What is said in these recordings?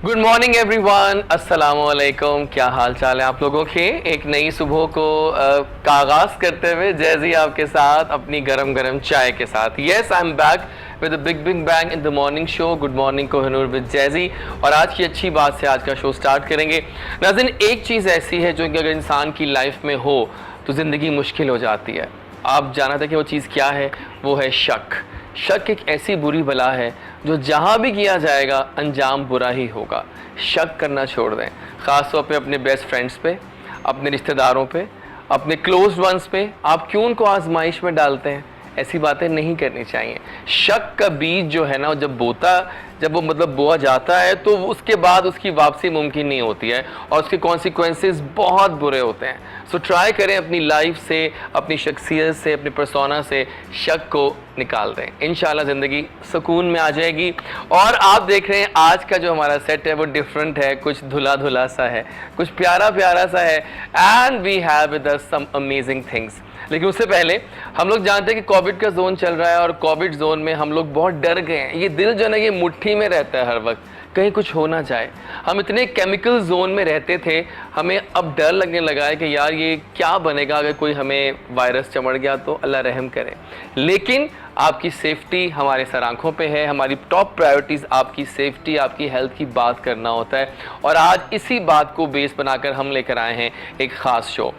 Good morning everyone, अस्सलाम वालेकुम। क्या हाल चाल है आप लोगों के। एक नई सुबह को का आगाज करते हुए जैजी आपके साथ अपनी गरम गरम चाय के साथ। Yes, I am back with big big bang in the morning show. Good morning Kohinoor with jazzy. और आज की अच्छी बात से आज का शो स्टार्ट करेंगे। नाज़रीन, एक चीज़ ऐसी है जो कि अगर इंसान की लाइफ में हो तो ज़िंदगी मुश्किल हो जाती है। आप जाना था कि वो चीज़ क्या है? वो है शक। शक एक ऐसी बुरी बला है जो जहाँ भी किया जाएगा अंजाम बुरा ही होगा। शक करना छोड़ दें, ख़ास तौर पे अपने बेस्ट फ्रेंड्स पे, अपने रिश्तेदारों पे, अपने क्लोज वंस पे। आप क्यों उनको आजमाइश में डालते हैं? ऐसी बातें नहीं करनी चाहिए। शक का बीज जो है ना, जब वो बोआ जाता है तो उसके बाद उसकी वापसी मुमकिन नहीं होती है और उसके कॉन्सिक्वेंसेस बहुत बुरे होते हैं। सो ट्राई करें अपनी लाइफ से, अपनी शख्सियत से, अपनी पर्सोना से शक को निकाल दें। इंशाल्लाह ज़िंदगी सुकून में आ जाएगी। और आप देख रहे हैं आज का जो हमारा सेट है वो डिफरेंट है, कुछ धुला धुला सा है, कुछ प्यारा प्यारा सा है। And we have with us some amazing things. लेकिन उससे पहले हम लोग जानते हैं कि कोविड का जोन चल रहा है और कोविड जोन में हम लोग बहुत डर गए हैं। ये दिल जो है ना, ये मुट्ठी में रहता है हर वक्त, कहीं कुछ हो ना जाए। हम इतने केमिकल जोन में रहते थे, हमें अब डर लगने लगा है कि यार ये क्या बनेगा अगर कोई हमें वायरस चमड़ गया तो अल्लाह रहम करे। लेकिन आपकी सेफ्टी हमारे सर आंखों पे है। हमारी टॉप प्रायोरिटीज़ आपकी सेफ्टी, आपकी हेल्थ की बात करना होता है। और आज इसी बात को बेस बनाकर हम लेकर आए हैं एक ख़ास शो।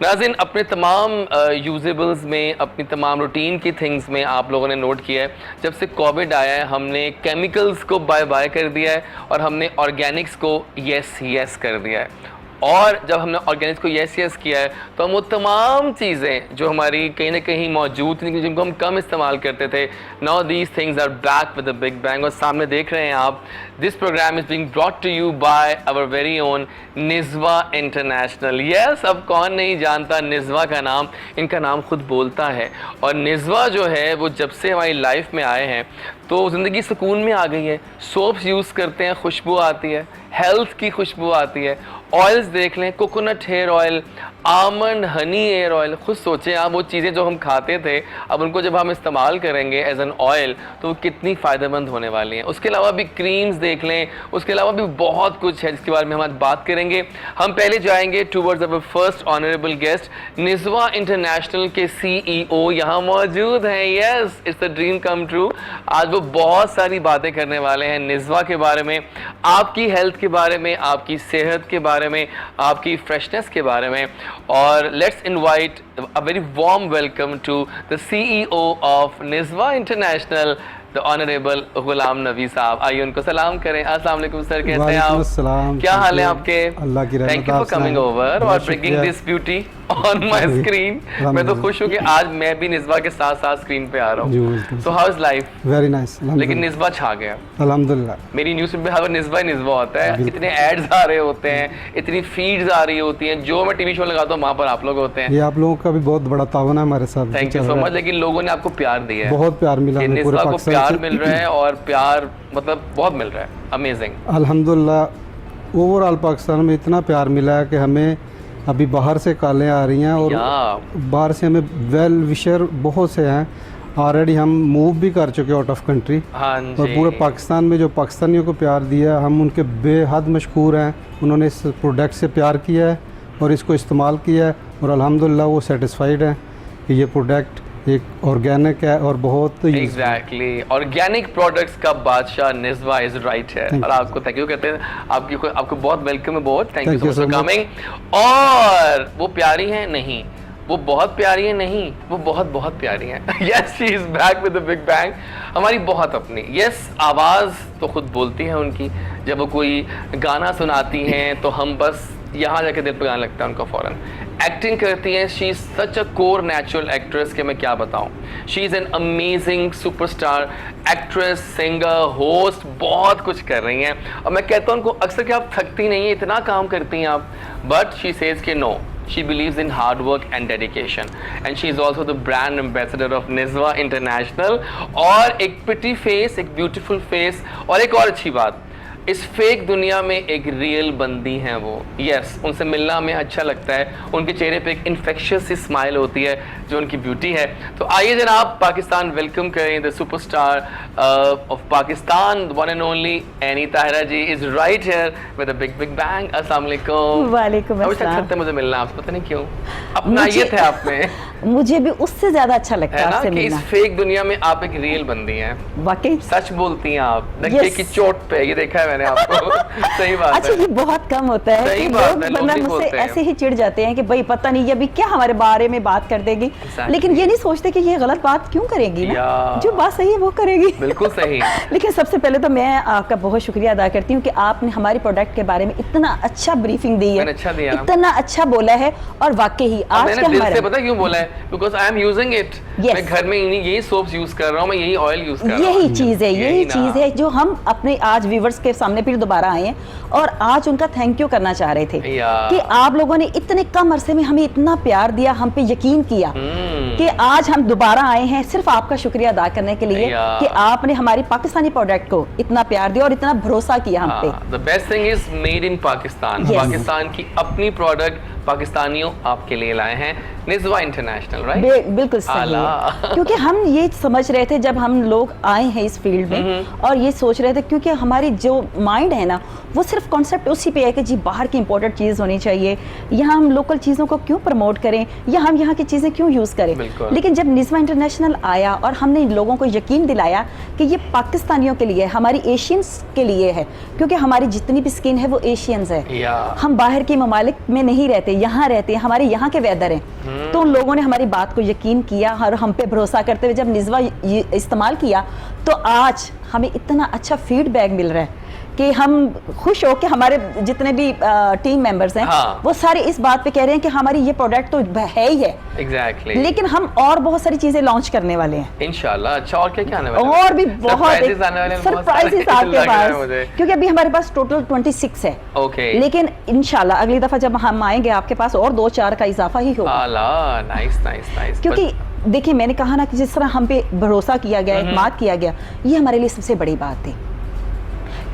नाज़रीन, अपने तमाम यूजेबल्स में, अपनी तमाम रूटीन की थिंग्स में आप लोगों ने नोट किया है, जब से कोविड आया है हमने केमिकल्स को बाय बाय कर दिया है और हमने ऑर्गेनिक्स को यस यस कर दिया है। और जब हमने ऑर्गेनिक्स को यस यस किया है तो हम वो तमाम चीज़ें जो हमारी कहीं ना कहीं मौजूद थी, जिनको हम कम इस्तेमाल करते थे, now these things are back with the big bang. और सामने देख रहे हैं आप, this programme is being brought to you by our very own Nizwa international. Yes, अब कौन नहीं जानता निज़वा का नाम, इनका नाम खुद बोलता है। और निज़वा जो है वो जब से हमारी लाइफ में आए हैं तो ज़िंदगी सुकून में आ गई है। सोप्स यूज़ करते हैं, खुशबू आती है, हेल्थ की खुशबू आती है। ऑयल्स देख लें, coconut hair oil, almond honey hair oil. खुद सोचें आप, वो चीज़ें जो हम खाते थे अब उनको जब हम इस्तेमाल करेंगे एज एन ऑयल तो वो कितनी फ़ायदेमंद होने वाली हैं। उसके अलावा भी क्रीम्स देख लें, उसके अलावा भी बहुत कुछ है जिसके बारे में हम आज बात करेंगे। हम पहले जाएंगे towards our first honourable guest, Nizwa international के CEO यहाँ मौजूद हैं। Yes, it's the dream come true. आज वो बहुत सारी बातें करने वाले हैं निज़वा के बारे में, आपकी हेल्थ के बारे में, आपकी सेहत के बारे में, आपकी फ्रेशनेस के बारे में। और let's invite a very warm welcome to the CEO of Nizwa International, the honourable Ghulam Nabi sahab. आइए उनको सलाम करें। अस्सलाम वालेकुम सर, कैसे हैं आप? क्या हाल है आपके? अल्लाह की रहमत। Thank you for coming over और bringing this beauty on my screen. मैं तो खुश हूँ कि आज मैं भी निज़वा के साथ साथ स्क्रीन पे आ रहा हूँ। So how is life? Very nice. लेकिन निज़वा छा गया अल्हम्दुलिल्लाह। मेरी न्यूज़ पे हर निज़वा होता है। इतने एड्स आ रहे होते हैं, इतनी फीड्स आ रही होती हैं, जो मैं टीवी शो लगाता हूँ वहाँ पर आप लोग होते हैं। ये आप लोगों का भी बहुत बड़ा तावन है हमारे साथ। Thank you so much. लेकिन लोगों ने आपको प्यार दिया है, बहुत प्यार मिला, निज़वा को प्यार मिल रहा है और प्यार बहुत मिल रहा है। अमेजिंग, अल्हम्दुलिल्लाह। ओवरऑल पाकिस्तान में इतना प्यार मिला है कि हमें अभी बाहर से कॉलें आ रही हैं और बाहर से हमें वेल विशर बहुत से हैं। ऑलरेडी हम मूव भी कर चुके आउट ऑफ कंट्री। और पूरे पाकिस्तान में जो पाकिस्तानियों को प्यार दिया, हम उनके बेहद मशकूर हैं। उन्होंने इस प्रोडक्ट से प्यार किया है और इसको इस्तेमाल किया है और अल्हम्दुलिल्लाह वो सेटिस्फाइड हैं कि ये प्रोडक्ट एक ऑर्गेनिक है और बहुत एग्जैक्टली ऑर्गेनिक प्रोडक्ट्स का बादशाह निज़वा इज राइट है। और आपको थैंक यू कहते हैं, आपको बहुत वेलकम है, बहुत thank you so much for coming. और वो प्यारी हैं नहीं, वो बहुत प्यारी है नहीं, वो बहुत बहुत प्यारी हैं। Yes, she is back with the big bang. हमारी बहुत अपनी। यस, आवाज़ तो खुद बोलती है उनकी। जब वो कोई गाना सुनाती हैं तो हम बस यहाँ जाके दिल पे गाना लगता है उनका फ़ौरन। एक्टिंग करती हैं, she is such a core natural actress कि मैं क्या बताऊँ। She is an amazing superstar actress, singer, host, बहुत कुछ कर रही हैं। और मैं कहता हूँ उनको अक्सर कि आप थकती नहीं हैं, इतना काम करती हैं आप। बट शी सेज कि no, she believes in hard work and dedication and she is also the brand ambassador of Nizwa International. और एक pretty face, एक beautiful face। और एक और अच्छी बात, इस फेक दुनिया में एक रियल बंदी हैं वो। यस, उनसे मिलना हमें अच्छा लगता है, उनके चेहरे पे एक इन्फेक्शियस सी स्माइल होती है जो उनकी ब्यूटी है। तो आइए जनाब पाकिस्तान वेलकम करें the superstar of Pakistan, one and only Annie Tahira ji is right here with a big big bang. अस्सलाम वालेकुम। वालेकुम अस्सलाम। अच्छा मुझे मिलना, आपको पता नहीं क्यों अपनायत है आप में। मुझे भी उससे ज्यादा अच्छा लगता है ना आपसे कि इस मिलना। फेक दुनिया में आप एक रियल बंदी हैं, वाकई सच बोलती हैं आप, धक्के Yes. की चोट पे, ये देखा है मैंने आपको। सही बात अच्छा, है। ये बहुत कम होता है सही कि बात लोग है, लोग वरना भी मुझसे बोलते हैं। ऐसे ही चिढ़ जाते हैं कि भाई पता नहीं ये अभी क्या हमारे बारे में बात कर देगी। Exactly. लेकिन ये नहीं सोचते कि ये गलत बात क्यों करेगी ना, या। जो बात सही है वो करेगी। बिल्कुल सही। लेकिन सबसे पहले तो मैं आपका बहुत शुक्रिया अदा करती हूँ कि आपने हमारे प्रोडक्ट के बारे में इतना अच्छा ब्रीफिंग दी है, मैंने अच्छा दिया। इतना अच्छा बोला है। और वाकई ही आज मैंने का दिल से हमारा पता क्यों बोला है, because I am using it. Yes. मैं घर में यही सोप्स यूज कर रहा हूँ, मैं यही ऑयल यूज कर रहा हूँ। यही चीज है, यही ना। चीज है जो हम अपने आज व्यूवर्स के सामने फिर दोबारा आए हैं और आज उनका थैंक यू करना चाह रहे थे या। कि आप लोगों ने इतने कम अरसे में हमें इतना प्यार दिया, हम पे यकीन किया कि आज हम दोबारा आए हैं सिर्फ आपका शुक्रिया अदा करने के लिए या। कि आपने हमारी पाकिस्तानी प्रोडक्ट को इतना प्यार दिया और इतना भरोसा किया हम पे। The best thing is made in Pakistan. Yes. Pakistan की अपनी प्रोडक्ट पाकिस्तानियों आपके लिए लाए हैं, निज़वा इंटरनेशनल, राइट? बिल्कुल सही आला। है। क्योंकि हम ये समझ रहे थे जब हम लोग आए हैं इस फील्ड में और ये सोच रहे थे, क्योंकि हमारी जो माइंड है ना वो सिर्फ कॉन्सेप्ट उसी पे है कि जी बाहर की इंपोर्टेड चीज़ होनी चाहिए, यहाँ हम लोकल चीज़ों को क्यों प्रमोट करें या हम यहाँ की चीज़ें क्यों यूज़ करें। बिल्कुल। लेकिन जब निज़वा इंटरनेशनल आया और हमने लोगों को यकीन दिलाया कि ये पाकिस्तानियों के लिए, हमारी एशियंस के लिए है, क्योंकि हमारी जितनी भी स्किन है वो एशियंस है, या। हम बाहर के ममालिक में नहीं रहते, यहाँ रहते हैं, हमारे यहाँ के वेदर हैं। तो उन लोगों ने हमारी बात को यकीन किया और हम पे भरोसा करते हुए जब निज़वा इस्तेमाल किया तो आज हमें इतना अच्छा फीडबैक मिल रहा है कि हम खुश हो कि हमारे जितने भी टीम मेंबर्स हैं हाँ। वो सारे इस बात पे कह रहे हैं कि हमारी ये प्रोडक्ट तो है ही है, एग्जैक्टली। लेकिन हम और बहुत सारी चीजें लॉन्च करने वाले हैं इंशाल्लाह। अच्छा, और क्या क्या आने वाला है? और भी बहुत Surprises आने वाले हैं, बहुत सरप्राइजेस सारे आपके लग रहा है पास, मुझे। क्योंकि अभी हमारे पास टोटल 26 है। ओके। लेकिन इंशाल्लाह अगली दफा जब हम आएंगे आपके पास और 2-4 का इजाफा ही होगा। आला, नाइस नाइस नाइस। क्योंकि देखिए मैंने कहा ना कि जिस तरह हम पे भरोसा किया गया, एतमाद किया गया, ये हमारे लिए सबसे बड़ी बात थी।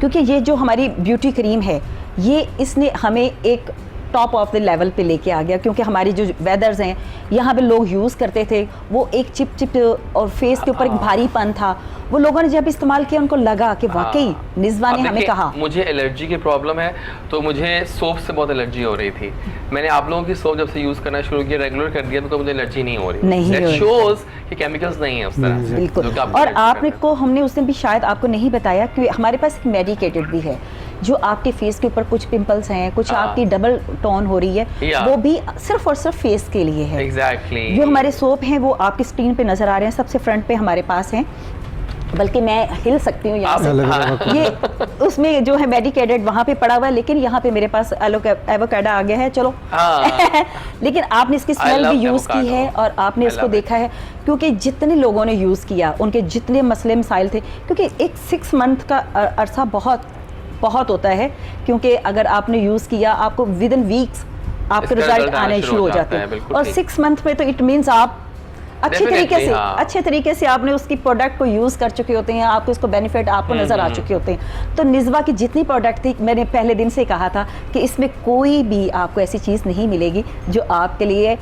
क्योंकि ये जो हमारी ब्यूटी क्रीम है ये इसने हमें एक टॉप ऑफ द लेवल पे लेके आ गया, क्योंकि हमारी जो वेदर्स हैं यहाँ पे लोग यूज़ करते थे वो एक चिप चिप और फेस के ऊपर एक भारीपन था, वो लोगों ने जब इस्तेमाल किया उनको लगा कि वाकई निज़वा ने हमें कहा। मुझे एलर्जी की प्रॉब्लम है तो मुझे सोप से बहुत एलर्जी हो रही थी। मैंने आप लोगों की सोप जब से यूज करना शुरू किया, रेगुलर कर दिया, तो मुझे एलर्जी नहीं हो रही। नहीं हो रही। शोज कि केमिकल्स नहीं है उस तरह। बिल्कुल। जो कि आप और correct आपने कर रहे को हमने उस दिन भी शायद आपको नहीं बताया कि हमारे पास एक मेडिकेटेड भी है जो आपके फेस के ऊपर कुछ पिंपल्स हैं, कुछ हाँ। आपकी डबल टोन हो रही है, या। वो भी सिर्फ और सिर्फ फेस के लिए है। एग्जैक्टली। जो हमारे सोप हैं वो आपकी स्क्रीन पे नजर आ रहे हैं, सबसे फ्रंट पे हमारे पास हैं, बल्कि मैं हिल सकती हूँ यहाँ से। ये उसमें जो है मेडिकेटेड वहाँ पे पड़ा हुआ है, लेकिन यहाँ पे मेरे पास एवोकाडो आ गया है। चलो हाँ। लेकिन आपने इसकी I स्मेल love भी यूज़ की है avocado. और आपने I इसको love देखा है, क्योंकि जितने लोगों ने यूज़ किया उनके जितने मसले मसाइल थे, क्योंकि एक 6 मंथ का अरसा बहुत बहुत होता है, क्योंकि अगर आपने यूज़ किया आपको विद इन वीक्स आपके इसका रिजल्ट result आना आने शुरू शुरू हो हो जाता जाते है, हैं। बिल्कुल और ठीक। 6 मंथ में तो इट मीन्स आप Definitely, हाँ। अच्छे तरीके से आपने उसकी प्रोडक्ट को यूज़ कर चुके होते हैं, आपको इसको बेनिफिट आपको नज़र आ चुके होते हैं। तो निज़वा की जितनी प्रोडक्ट थी, मैंने पहले दिन से कहा था कि इसमें कोई भी आपको ऐसी चीज़ नहीं मिलेगी जो आपके लिए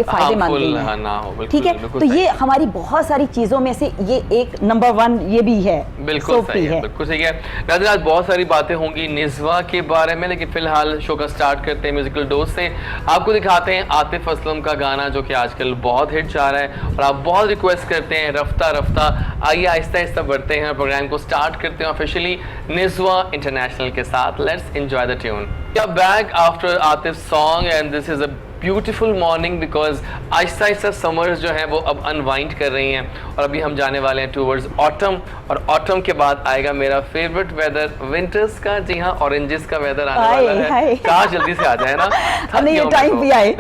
फ़ायदेमंद नहीं है। ना हो, बिल्कुल, ठीक है, बिल्कुल तो सही। ये हमारी बहुत सारी चीज़ों में से ये एक नंबर 1 ये भी है, बिल्कुल सोप सही भी है, बिल्कुल सही है। नाज़रीन, आज बहुत सारी बातें होंगी निज़वा के बारे में, लेकिन फिलहाल शो का स्टार्ट करते हैं म्यूजिकल डोज से। आपको दिखाते हैं आतिफ असलम का गाना जो कि आजकल बहुत हिट जा रहा है और आप बहुत रिक्वेस्ट करते हैं, रफ्ता रफ्ता। आइए आहिस्ता आहिस्ता बढ़ते हैं, प्रोग्राम को स्टार्ट करते हैं ऑफिशियली निज़वा इंटरनेशनल के साथ। Let's enjoy the tune. We are back after Atif song and this is a beautiful morning because Aahista Aahista summers जो है वो अब अनवाइंड कर रही हैं और अभी हम जाने वाले हैं टूवर्ड्स ऑटम, और ऑटम के बाद आएगा मेरा फेवरेट वेदर विंटर्स का। जी हाँ, ऑरेंजेस का वेदर आने वाला है। काश जल्दी से आ जाए ना, हमें ये टाइम भी आए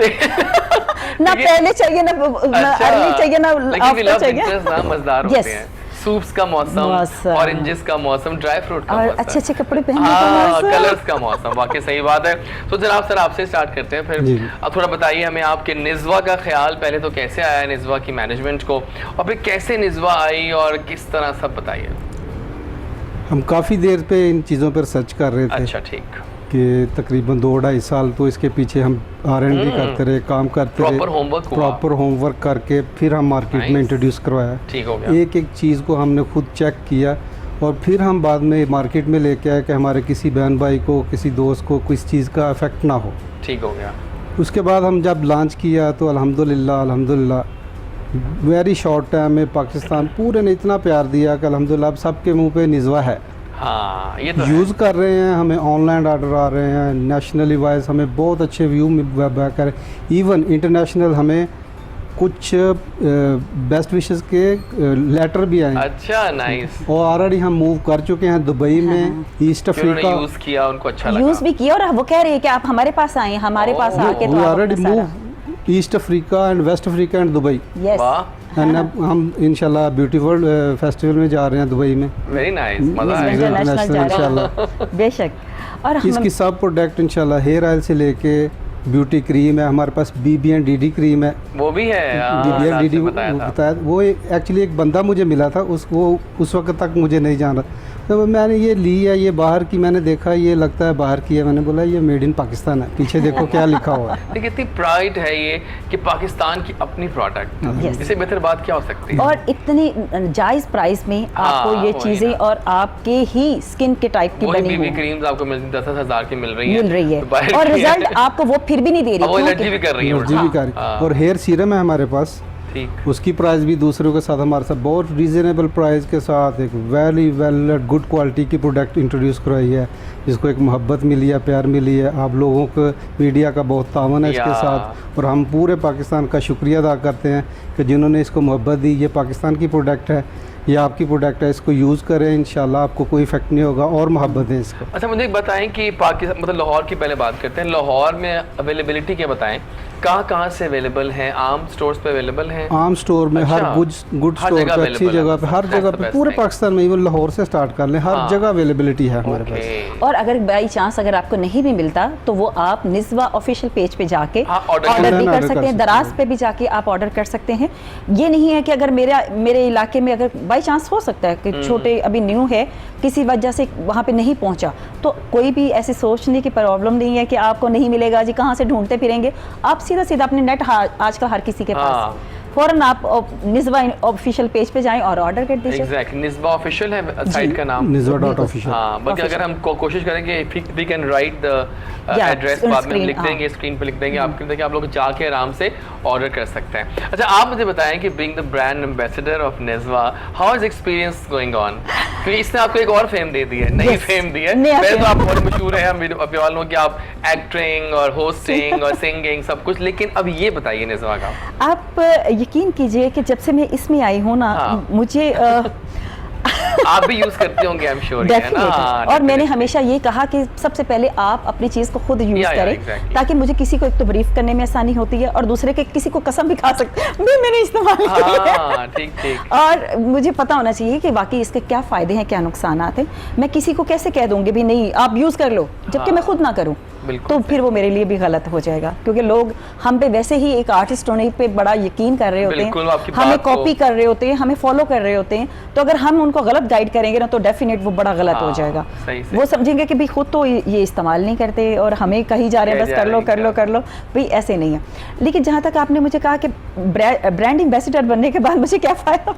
ना, पहले चाहिए ना अर्ली चाहिए ना आफ्टर चाहिए। ना मजेदार होते हैं, सूप्स का मौसम, ऑरेंजेस का मौसम, ड्राई फ्रूट का और मौसम, अच्छे अच्छे कपड़े पहनने का मौसम, कलर्स का मौसम। वाकई सही बात है। तो जनाब सर आपसे स्टार्ट करते हैं फिर। अब थोड़ा बताइए हमें आपके निज़वा का ख्याल पहले तो कैसे आया निज़वा की मैनेजमेंट को, और फिर कैसे निज़वा आई और किस तरह, सब बताइए। हम काफ़ी देर पे इन चीज़ों पर सर्च कर रहे थे। अच्छा, ठीक। कि तकरीबन 2-2.5 साल तो इसके पीछे हम R&D करते रहे, काम करते रहे, प्रॉपर होमवर्क हुआ। प्रॉपर होमवर्क करके फिर हम मार्केट में Nice. इंट्रोड्यूस करवाया। ठीक हो गया। एक एक चीज़ को हमने खुद चेक किया और फिर हम बाद में मार्केट में लेके आए कि हमारे किसी बहन भाई को, किसी दोस्त को किस चीज़ का इफेक्ट ना हो। ठीक हो गया। उसके बाद हम जब लॉन्च किया तो अल्हम्दुलिल्लाह वेरी शॉर्ट टाइम में पाकिस्तान पूरे ने इतना प्यार दिया कि अल्हम्दुलिल्लाह अब सबके मुंह पे निज़वा है। हाँ, ये तो यूज़ कर रहे हैं, हमें ऑनलाइन ऑर्डर आ रहे हैं, नेशनली वाइज हमें बहुत अच्छे व्यू बैक कर, इवन इंटरनेशनल हमें कुछ बेस्ट विशेस के लेटर भी आए। अच्छा, नाइस। और ऑलरेडी हम मूव कर चुके हैं दुबई में, ईस्ट उन्होंने अफ्रीका। यूज किया, उनको अच्छा लगा। यूज भी किया और वो कह रहे हैं कि आप हमारे पास आए, हमारे पास आके वी तो आप ऑलरेडी अपना सारा- move east Africa and west Africa and Dubai. Yes. वाह, एंड अब हम इंशाल्लाह ब्यूटीफुल फेस्टिवल में जा रहे हैं दुबई में। वेरी नाइस, मजा Miss आएगा। International जा रहे हैं। इंशाल्लाह। बेशक। और हम इसकी सब प्रोडक्ट इंशाल्लाह हेयर ऑयल से लेके ब्यूटी क्रीम है, हमारे पास BBN-DD क्रीम है। वो भी है, हाँ, BBN-DD आपने बताया था। बताया वो एक्चुअली एक बंदा मुझे मिला था, वो उस वक्त तक मुझे नहीं जान रहा, तो मैंने ये ली है, ये बाहर की, मैंने देखा ये लगता है बाहर की है, मैंने बोला ये मेड इन पाकिस्तान है, पीछे देखो क्या लिखा हुआ है। देखिए, इतनी प्राइड है ये कि पाकिस्तान की अपनी प्रोडक्ट। Yes. इससे बेहतर बात क्या हो सकती है? और इतनी जायज़ प्राइस में आपको ये वही चीज़ें ना। और आपके ही स्किन के टाइप की वही बनी बीबी हुई क्रीम्स आपको मिलती 10-10 हज़ार की मिल रही है। तो बाहर और की रिजल्ट है। आपको वो फिर भी नहीं दे अब वो रही एलर्जी भी कर रही है एनर्जी भी उल्टा। कर हाँ। और हेयर सीरम है हमारे पास, ठीक। उसकी प्राइस भी दूसरों के साथ हमारे साथ बहुत रीज़नेबल प्राइस के साथ एक वेरी वेल गुड क्वालिटी की प्रोडक्ट इंट्रोड्यूस करवाई है, जिसको एक मोहब्बत मिली है, प्यार मिली है। आप लोगों को मीडिया का बहुत तावन है इसके या। साथ, और हम पूरे पाकिस्तान का शुक्रिया अदा करते हैं कि जिन्होंने इसको मोहब्बत दी। ये पाकिस्तान की प्रोडक्ट है, ये आपकी प्रोडक्ट है, इसको यूज़ करें, इंशाल्लाह आपको कोई इफेक्ट नहीं होगा और मोहब्बत है इसको। अच्छा, मुझे एक बताएं कि पाकिस्तान मतलब लाहौर की पहले बात करते हैं। लाहौर में अवेलेबिलिटी क्या बताएं, कहाँ से अवेलेबल हैं? आम स्टोर्स पे अवेलेबल हैं? आम स्टोर में, अच्छा। हर गुड हर स्टोर जगह पे, अच्छी available है। जगह पे, हर That's जगह the पे, best पूरे thing। पाकिस्तान में, इवन लाहौर से स्टार्ट कर लें, हर हाँ। जगह अवेलेबिलिटी है हमारे पास। ओके। और अगर बाई चांस अगर आपको नहीं भी मिलता तो वो आप निज़वा ऑफिशियल पेज पे जाके हाँ, order ऑर्डर भी ऑनलाइन कर order सकते कर हैं, सकते दराज हैं। पे भी जाके आप ऑर्डर कर सकते हैं। ये नहीं है कि अगर मेरे इलाके में अगर बाई चांस हो सकता है कि छोटे अभी न्यू है, किसी वजह से वहाँ पे नहीं पहुँचा, तो कोई भी ऐसी सोचने की प्रॉब्लम नहीं है कि आपको नहीं मिलेगा जी, कहाँ से ढूंढते फिरेंगे। आप सीधा सीधा अपने नेट आजकल हर किसी के हाँ। पास, फ़ौरन आप निज़वा ऑफिशियल पेज पे जाएं और ऑर्डर कर दीजिए। एग्जैक्टली, निज़वा ऑफिशियल है साइट का नाम। Nizwa.official। हाँ, बल्कि अगर हम कोशिश करेंगे we can write the Yeah, address, on बाद में हम screen, लिख हाँ। देंगे, स्क्रीन पे लिख देंगे, आपके ताकि आप लोग जाके आराम से ऑर्डर कर सकते हैं। अच्छा, आप मुझे बताएं कि being the brand ambassador of Nizwa, how is experience going on? क्योंकि इसने आपको एक और फेम दे दी है, नई Yes, फेम दी है। नया पहले तो fame। आप बहुत मशहूर हैं, हम अभी नो कि आप एक्टिंग और होस्टिंग और सिंगिंग सब कुछ, लेकिन अब ये बताइए निज़वा का। आप यकीन कीजिए कि जब से मैं इसमें आई हूँ ना, हाँ। मुझे आप भी यूज करते होंगे, आई एम श्योर, है ना? Definitely। हाँ, और मैंने definitely। हमेशा ये कहा कि सबसे पहले आप अपनी चीज़ को खुद यूज़ Yeah, करें, exactly। ताकि मुझे किसी को एक तो ब्रीफ करने में आसानी होती है और दूसरे के किसी को कसम भी खा सकते हैं भी मैंने इस्तेमाल किया हाँ, है। ठीक ठीक। और मुझे पता होना चाहिए कि वाकई इसके क्या फ़ायदे हैं, क्या नुकसान हैं। मैं किसी को कैसे कह दूंगी भी नहीं आप यूज़ कर लो, जबकि हाँ। मैं खुद ना करूं, बिल्कुल तो फिर वो मेरे लिए भी गलत हो जाएगा। क्योंकि लोग हम पे वैसे ही एक आर्टिस्ट होने पे बड़ा यकीन कर रहे होते बिल्कुल, हैं, आपकी हमें बात को- कॉपी कर रहे होते हैं, हमें फॉलो कर रहे होते हैं। तो अगर हम उनको गलत गाइड करेंगे ना, तो डेफिनेट वो बड़ा गलत हो हाँ, जाएगा। सही से। वो समझेंगे कि भाई खुद तो ये इस्तेमाल नहीं करते और हमें कही जा रहे हैं कहे बस जा कर रहे लो हैं कर लो क्या। कर लो, भाई ऐसे नहीं है। लेकिन जहाँ तक आपने मुझे कहा कि ब्रांड एम्बेसडर बनने के बाद मुझे क्या फ़ायदा,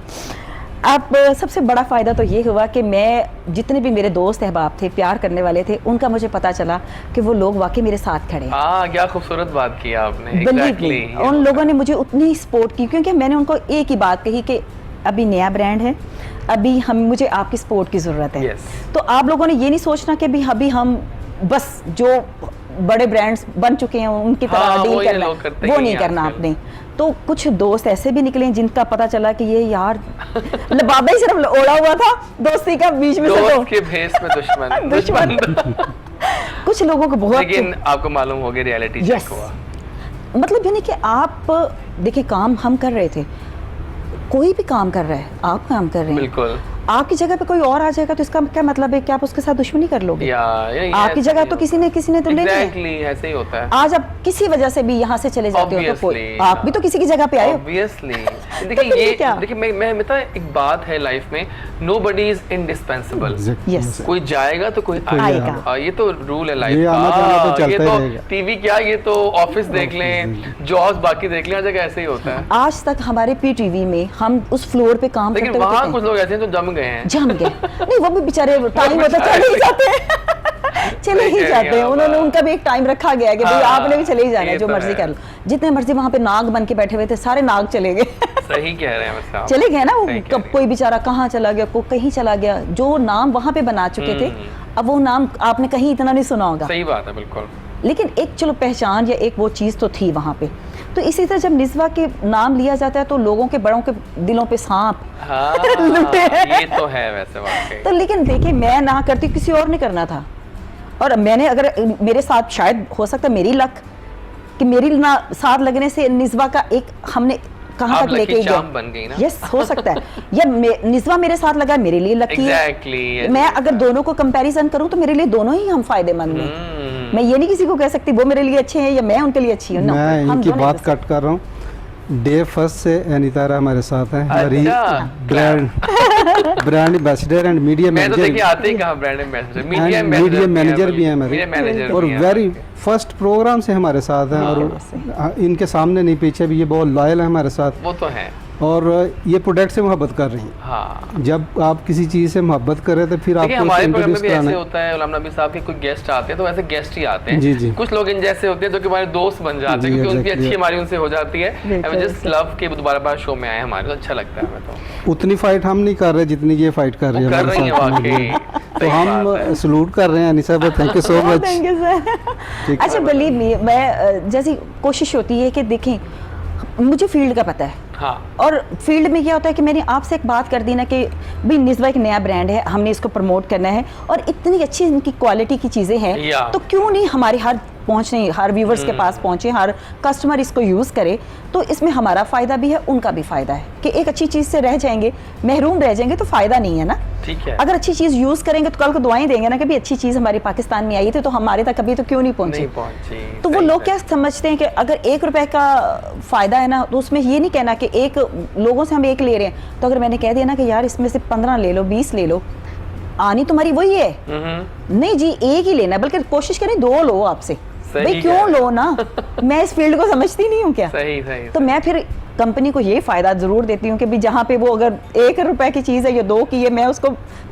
आप सबसे बड़ा फ़ायदा तो ये हुआ कि मैं जितने भी मेरे दोस्त अहबाब थे, प्यार करने वाले थे, उनका मुझे पता चला कि वो लोग वाकई मेरे साथ खड़े हैं। हाँ, क्या खूबसूरत बात की आपने। Believe Exactly, me, ये उन होता लोगों ने मुझे उतनी सपोर्ट की, क्योंकि मैंने उनको एक ही बात कही कि अभी नया ब्रांड है, अभी मुझे आपकी सपोर्ट की ज़रूरत है। Yes। तो आप लोगों ने ये नहीं सोचना कि अभी हम बस जो बड़े ब्रांड्स बन चुके हैं उनकी तरह हाँ, डील वही करना, लोग करते वो ही नहीं हैं करना आजकल। आपने। तो कुछ दोस्त ऐसे भी निकले जिनका पता चला कि ये यार लबाबा ही सिर्फ ओढ़ा हुआ था, दोस्ती का बीच में से तो दोस्त के भेस में दुश्मन। दुश्मन। कुछ लोगों को बहुत, लेकिन आपको मालूम हो गया रियलिटी चेक Yes। हुआ। मतलब ये नहीं कि आप देखिए काम हम कर रहे थे, कोई भी काम कर रहा है, आप काम कर रहे हैं, बिल्कुल। आपकी जगह पे कोई और आ जाएगा तो इसका क्या मतलब है कि आप उसके साथ दुश्मनी कर लोगे? आपकी जगह तो किसी ने तो ले ली है। ऐसे ही होता है। आज आप किसी वजह से भी यहाँ से चले जाते हो तो आप भी तो किसी की जगह पे आए हो। ऑब्वियसली देखिए मैं एक बात है लाइफ में, नोबडी इज इंडिस्पेंसिबल। यस, कोई जाएगा तो कोई आएगा, ये तो रूल है लाइफ का। ये तो टीवी क्या, ये तो ऑफिस देख लें, जॉब्स बाकी देख लें, हर जगह ऐसे ही होता है। आज तक हमारे पीटीवी में हम उस फ्लोर पे काम करते लेकिन वहाँ कुछ लोग ऐसे हैं जो जम गए हैं। नहीं, वो भी बेचारे टाइम होता चले ही जाते हैं चले ही जाते हैं। उन्होंने, उनका भी एक टाइम रखा गया है कि भाई आपने भी चले ही जाना है, जो मर्जी कर लो। जितने मर्जी वहाँ पे नाग बन के बैठे हुए थे, सारे नाग चले गए। सही कह रहे हैं वैसे आप। चले गए ना, वो कोई बेचारा कहाँ चला गया, कोई कहीं चला गया। जो नाम वहाँ पे बना चुके थे, अब वो नाम आपने कहीं इतना नहीं सुना होगा। सही बात है, बिल्कुल। लेकिन एक चलो पहचान या एक वो चीज़ तो थी वहाँ पे। तो इसी तरह जब निस्वा के नाम लिया जाता है तो लोगों के, बड़ों के दिलों पे सांप लुटे हैं। ये तो है वैसे वाकई। तो लेकिन देखिए, मैं ना करती, किसी और ने करना था। और मैंने, अगर मेरे साथ शायद हो सकता है मेरी लक कि मेरी ना साथ लगने से निस्वा का एक हमने कहाँ तक लेके गए, बन गई ना। यस, हो सकता है। या निस्वा मेरे साथ लगा, मेरे लिए लकी है। मैं अगर दोनों को कंपैरिजन करूं तो मेरे लिए दोनों ही हम फायदेमंद हैं। मैं ये नहीं किसी को कह सकती वो मेरे लिए अच्छे हैं या मैं उनके लिए अच्छी हूँ। मैं इनकी बात कट कर रहा हूँ। डे फर्स्ट से अनीतारा हमारे साथ है, हमारी brand ambassador and media manager. मैं तो देखिए आते ही कहा ब्रांड एम्बेसडर, मीडिया मैनेजर भी है हमारे, और वेरी फर्स्ट प्रोग्राम से हमारे साथ हैं। और इनके सामने नहीं पीछे भी ये बहुत लॉयल है हमारे साथ। वो तो है। और ये प्रोडक्ट से मोहब्बत कर रही हैं। हाँ। जब आप किसी चीज से मोहब्बत करें तो फिर आपको हमारे प्रोग्राम में भी ऐसे होता है, गुलाम नबी साहब के कोई गेस्ट आते हैं तो वैसे गेस्ट ही आते हैं। जी जी। कुछ लोग इन जैसे होते हैं जो कि हमारे दोस्त बन जाते हैं, क्योंकि उनकी अच्छी हमारी उनसे हो जाती है। आई जस्ट लव के दोबारा बार शो में आए हमारे, तो अच्छा लगता है हमें। तो उतनी फाइट हम नहीं कर रहे जितनी ये फाइट कर रही है कर रही है वाकई। तो हम सलूट कर रहे हैं Anisa, thank you so much. Thank you sir. अच्छा, बिलीव मी, मैं जैसी कोशिश होती है कि देखें, मुझे फील्ड का पता है। हाँ। और फील्ड में क्या होता है कि मैंने आपसे एक बात कर दी ना कि भाई निस्वा एक नया ब्रांड है, हमने इसको प्रमोट करना है और इतनी अच्छी इनकी क्वालिटी की चीज़ें हैं, तो क्यों नहीं हमारे हर व्यूवर्स के पास पहुंचे, हर कस्टमर इसको यूज़ करे। तो इसमें हमारा फ़ायदा भी है, उनका भी फ़ायदा है कि एक अच्छी चीज़ से रह जाएंगे, महरूम रह जाएंगे तो फ़ायदा नहीं है ना। ठीक है। अगर अच्छी चीज़ यूज़ करेंगे तो कल को दुआएं देंगे ना कि भी अच्छी चीज़ हमारे पाकिस्तान में आई थी तो हमारे तक कभी तो क्यों नहीं पहुंची। तो वो लोग क्या समझते हैं कि अगर ₹1 का फ़ायदा है ना, तो उसमें ये नहीं कहना कि एक लोगों से हम 1 ले रहे हैं, तो अगर मैंने कह दिया ना कि यार इसमें से 15 ले लो, 20 ले लो, आनी तुम्हारी वही है। नहीं जी, 1 ही लेना, बल्कि कोशिश करें 2 लो आपसे। भाई क्यों लो ना। मैं इस फील्ड को समझती नहीं हूँ क्या। सही। तो मैं फिर कंपनी को ये फायदा जरूर देती हूँ कि भी जहाँ पे वो अगर ₹1 की चीज है या 2 की है, मैं उसको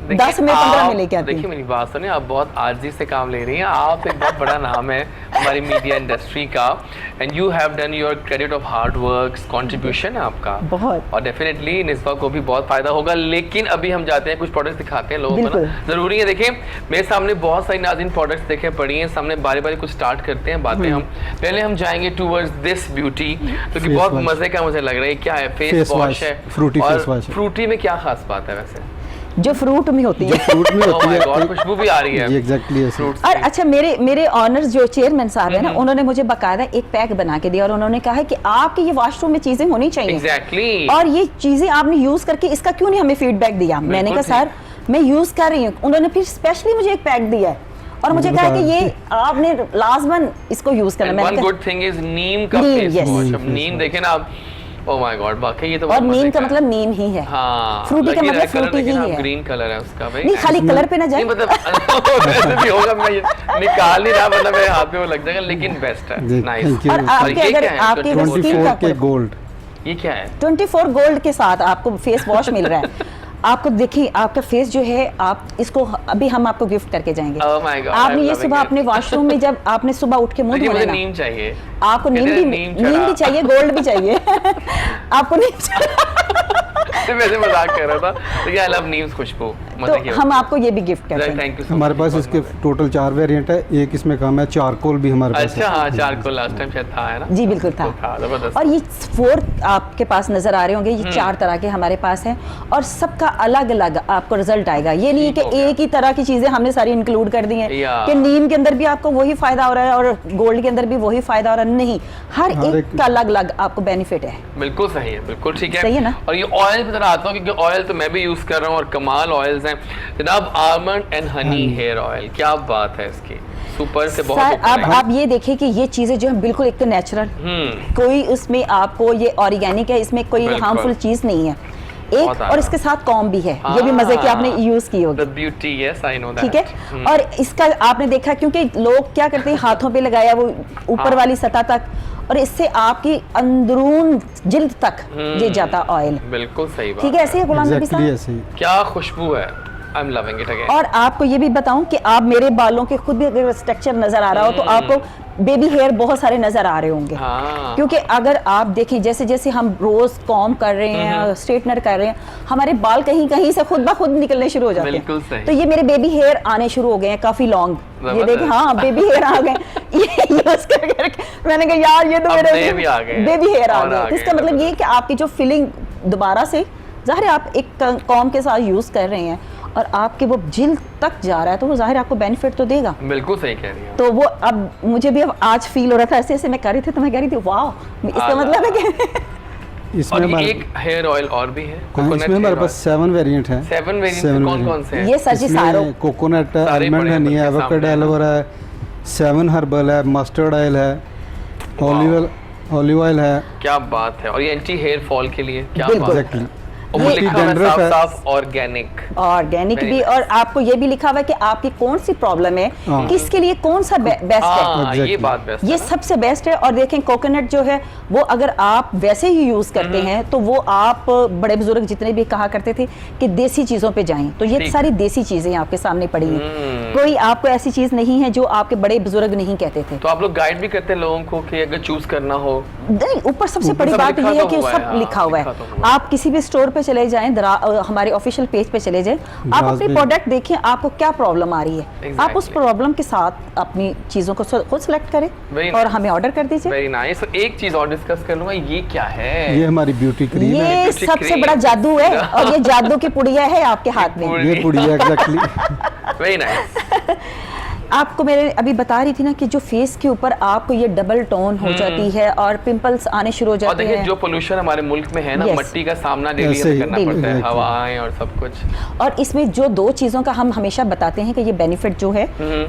10 में 15 में लेके आती हूँ। देखिए मेरी बात सुनिए, आप बहुत आजी से काम ले रही हैं। आप एक बहुत बड़ा नाम है हमारी मीडिया इंडस्ट्री का, and you have done your credit of hard work, contribution है आपका बहुत, और डेफिनेटली निस्वा को भी बहुत फायदा होगा। लेकिन अभी हम जाते हैं, कुछ प्रोडक्ट्स दिखाते हैं लोगों को ना, जरूरी है। देखिए मेरे सामने बहुत सारी नाज़रीन प्रोडक्ट्स देखे पड़ी हैं सामने, बारी बारी कुछ स्टार्ट करते हैं बातें। हम पहले हम जाएंगे टूवर्ड्स दिस ब्यूटी, जो कि बहुत मजे का मुझे लग रहा है। क्या है? फेस वॉश है, फ्रूटी फेस वॉश। फ्रूटी में क्या खास बात है वैसे? जो फ्रूट में होती है, खुशबू भी आ रही है। एग्जैक्टली। और अच्छा, मेरे ऑनर्स जो चेयरमैन साहब है ना, उन्होंने मुझे बाकायदा एक पैक बना के दिया और उन्होंने कहा है कि आपके ये वॉशरूम में चीजें होनी चाहिए। एग्जैक्टली। और ये चीजें आपने यूज करके इसका क्यों नहीं हमें फीडबैक दिया। मैंने कहा सर मैं यूज कर रही हूँ। उन्होंने फिर स्पेशली मुझे एक पैक दिया है और मुझे कहा कि ये आपने लाजमन इसको यूज करना। वन गुड थिंग इज नीम का फेस वॉश। अब नीम देखें ना आप, ओह माय गॉड, वाकई ये तो और नीम का मतलब नीम ही है। हाँ, फ्रूटी का मतलब फ्रूटी ही है। ग्रीन कलर है उसका भाई। नहीं, खाली कलर पे ना जाए, मतलब ऐसे भी होगा, मैं निकाल नहीं रहा, मतलब मेरे हाथ में वो लग जाएगा, लेकिन बेस्ट है। नाइस। और आपके अगर स्किन का गोल्ड, ये क्या है? 24 गोल्ड के साथ आपको फेस वॉश मिल रहा है। आपको देखिए, आपका फेस जो है, आप इसको अभी हम आपको गिफ्ट करके जाएंगे। Oh my God, आपने ये सुबह अपने वॉशरूम में जब आपने सुबह उठ के मुंह धोना, नीम चाहिए आपको, नीम भी चाहिए, गोल्ड भी चाहिए। आपको नीम वैसे मजाक कर रहा था, तो आई लव नीम्स खुशबू। मजे की हम आपको ये भी गिफ्ट करते हैं। थैंक यू हमारे पास इसके टोटल 4 वेरिएंट है, एक इसमें कम है, चारकोल भी हमारे पास अच्छा है। हाँ, चारकोल लास्ट टाइम शायद था, है ना? जी बिल्कुल था। जबरदस्त। और ये 4 आपके पास नजर आ रहे होंगे, ये 4 तरह के हमारे पास हैं और सबका अलग अलग आपको रिजल्ट आएगा। ये नहीं है ठीक हो कि गया। एक ही तरह की चीजें हमने सारी इंक्लूड कर दी हैं या। कि नीम के अंदर भी आपको वही फायदा हो रहा है और गोल्ड के अंदर भी वही फायदा हो रहा है। नहीं, हर एक का अलग अलग आपको बेनिफिट है। बिल्कुल सही है, बिल्कुल ठीक है। सही है ना? और ये ऑयल पे जरा आता हूँ, क्योंकि ऑयल तो मैं भी यूज कर रहा हूँ और कमाल ऑयल्स हैं जनाब। Almond and honey hair oil, क्या बात है इसकी, सुपर से बहुत सर ऊपर अब है। आप ये देखिए कि ये चीजें जो है बिल्कुल एक तो नेचुरल, कोई उसमें आपको ये ऑर्गेनिक है, इसमें कोई बिल्कुल। हार्मफुल चीज नहीं है बहुत एक, आला। और इसके साथ कॉम भी है, ये भी मजे की आपने यूज की होगी। The beauty, yes I know that. ठीक है, और इसका आपने देखा क्योंकि लोग क्या करते हैं, हाथों पे लगाया वो ऊपर हाँ। वाली सतह तक, और इससे आपकी अंदरून जिल्द तक ये जाता ऑयल। बिल्कुल सही बात ठीक है, ऐसे ही गुलाम नबी एग्जैक्टली साहब। ऐसे ही। क्या खुशबू है, I am loving it again. और आपको ये भी बताऊं कि आप मेरे बालों के खुद भी अगर स्ट्रक्चर नजर आ रहा हो तो आपको बेबी हेयर बहुत सारे नजर आ रहे होंगे। हाँ। क्योंकि अगर आप देखें जैसे जैसे हम रोज कॉम कर रहे हैं, स्ट्रेटनर कर रहे हैं, हमारे बाल कहीं कहीं से खुद ब खुद निकलने शुरू हो जाते हैं। बिल्कुल सही। तो ये मेरे बेबी हेयर आने शुरू हो गए हैं काफी लॉन्ग, ये जबरदस्त। देखिए, हाँ बेबी हेयर आ गए ये यूज कर करके मैंने कहा यार ये तो अब मेरे नए भी आ गए। बेबी हेयर आ और आ गए। गए, इसका मतलब ये है कि आपकी जो फिलिंग दोबारा से, जाहिर है आप एक कॉम के साथ यूज कर रहे हैं और आपके वो जिल्द तक जा रहा है, तो वो जाहिर आपको बेनिफिट तो देगा। बिल्कुल सही कह रही हैं। तो वो अब मुझे भी अब आज फील हो रहा था, ऐसे ऐसे मैं कर रही थी तो मैं कह रही थी वाह, इसका आला। मतलब है कि इसमें और हमारे एक हेयर ऑयल और भी है, हाँ, इसमें हमारे पास 7 वेरिएंट हैं। 7 वेरिएंट, seven कौन कौन variant। से हैं? ये सर जी सारो इसमें कोकोनट है, सारे आलमंड बड़े है, हैं नहीं है, बच्चे एवोकाडो सामने। एलोवेरा है, 7 हर्बल है, मस्टर्ड ऑयल है, ऑलिव ऑयल है। क्या बात है। और ये एंटी हेयर फॉल के लिए क्या बिल्कुल। बात है। एग्जैक्टली। और वो ये लिखा हुआ है dandruff है। साफ साफ ऑर्गेनिक। ऑर्गेनिक Very भी, nice। और आपको ये भी लिखा हुआ है कि आपकी कौन सी प्रॉब्लम है, हाँ। किसके लिए कौन सा बेस्ट है। हाँ, ये Exactly। बात बेस्ट ये है। सबसे बेस्ट है। और देखें कोकोनट जो है वो अगर आप वैसे ही यूज करते हैं तो वो आप बड़े बुजुर्ग जितने भी कहा करते थे कि देसी चीजों पे जाएं, तो ये ठीक। सारी देसी चीजें आपके सामने पड़ी हैं। कोई आपको ऐसी चीज नहीं है जो आपके बड़े बुजुर्ग नहीं कहते थे। तो आप लोग गाइड भी करते हैं लोगों को कि अगर चूज करना हो। नहीं, ऊपर सबसे ऊपर बड़ी सब बात लिखा ये है तो कि हुआ है, सब हाँ, लिखा हुआ लिखा है। तो हुआ है। आप किसी भी स्टोर पे चले जाएं, हमारे ऑफिशियल पेज पे चले जाएं, आप द्रास अपनी भी- प्रोडक्ट देखें आपको क्या प्रॉब्लम आ रही है, आप उस Exactly। प्रॉब्लम के साथ अपनी चीजों को खुद सेलेक्ट करें Very और nice। हमें ऑर्डर कर दीजिए। Very nice. एक चीज और डिस्कस कर लूंगा, ये क्या है? ये हमारी ब्यूटी क्रीम है। ये beauty सबसे cream। बड़ा जादू है और ये जादू की पुड़िया है आपके हाथ में। पूरी- ये पुड़िया एग्जैक्टली। Very nice. आपको मैंने अभी बता रही थी ना कि जो फेस के ऊपर आपको ये डबल टोन हो जाती है और पिंपल्स आने शुरू हो और जाते देखिए हैं। जो पोल्यूशन हमारे मुल्क में है ना, Yes। मट्टी का सामना डेली ऐसे हमें ही। करना Daily। पड़ता है, Exactly। हवाएं और सब कुछ। और इसमें जो 2 चीजों का हम हमेशा बताते हैं कि ये बेनिफिट जो है,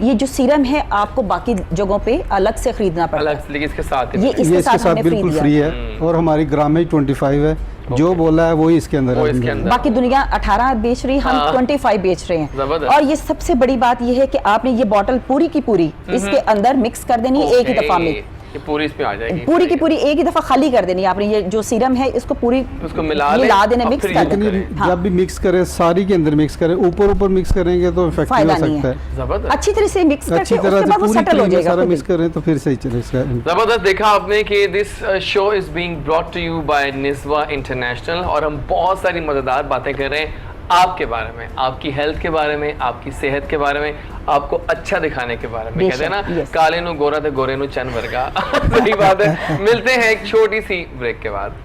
ये जो सीरम है आपको बाकी जगहों पे अलग से खरीदना पड़ता है। अलग से, लेकिन इसके साथ ही ये मिलेगा। इसके ये इसके साथ साथ हमने फ्री बिल्कुल दिया। फ्री है और हमारी ग्रामेज 25 है, जो बोला है वही इसके अंदर वो है। इसके अंदर। बाकी दुनिया 18 बेच रही है, हम हाँ। 25 बेच रहे हैं। जबरदस्त। और ये सबसे बड़ी बात ये है कि आपने ये बोतल पूरी की पूरी इसके अंदर मिक्स कर देनी है एक ही दफा में। ये पूरी इसमें आ जाएगी। पूरी की पूरी एक ही दफा खाली कर देनी है आपने। ये जो सीरम है इसको पूरी उसको मिला देना, और मिक्स फिर कर use देना। करें। हाँ। जब भी मिक्स करें सारी के अंदर मिक्स करें, ऊपर ऊपर मिक्स करेंगे तो इफेक्टिव फायदा हो नहीं सकता है। है। जबरदस्त। अच्छी तरह से मिक्स करके अच्छी तरह उसके से बाद वो पूरी सेटल हो क्रीम में जाएगा सारा खुद मिक्स ही। करें तो फिर सही चलेगा। जबरदस्त। देखा आपने कि this show is being brought to you by Nizwa International, और हम बहुत सारी मजेदार बातें कर रहे हैं आपके बारे में, आपकी हेल्थ के बारे में, आपकी सेहत के बारे में, आपको अच्छा दिखाने के बारे में। बेशक, कहते हैं ना, yes। काले नु गोरा थे गोरे नु चन वर्गा। सही बात है। मिलते हैं एक छोटी सी ब्रेक के बाद।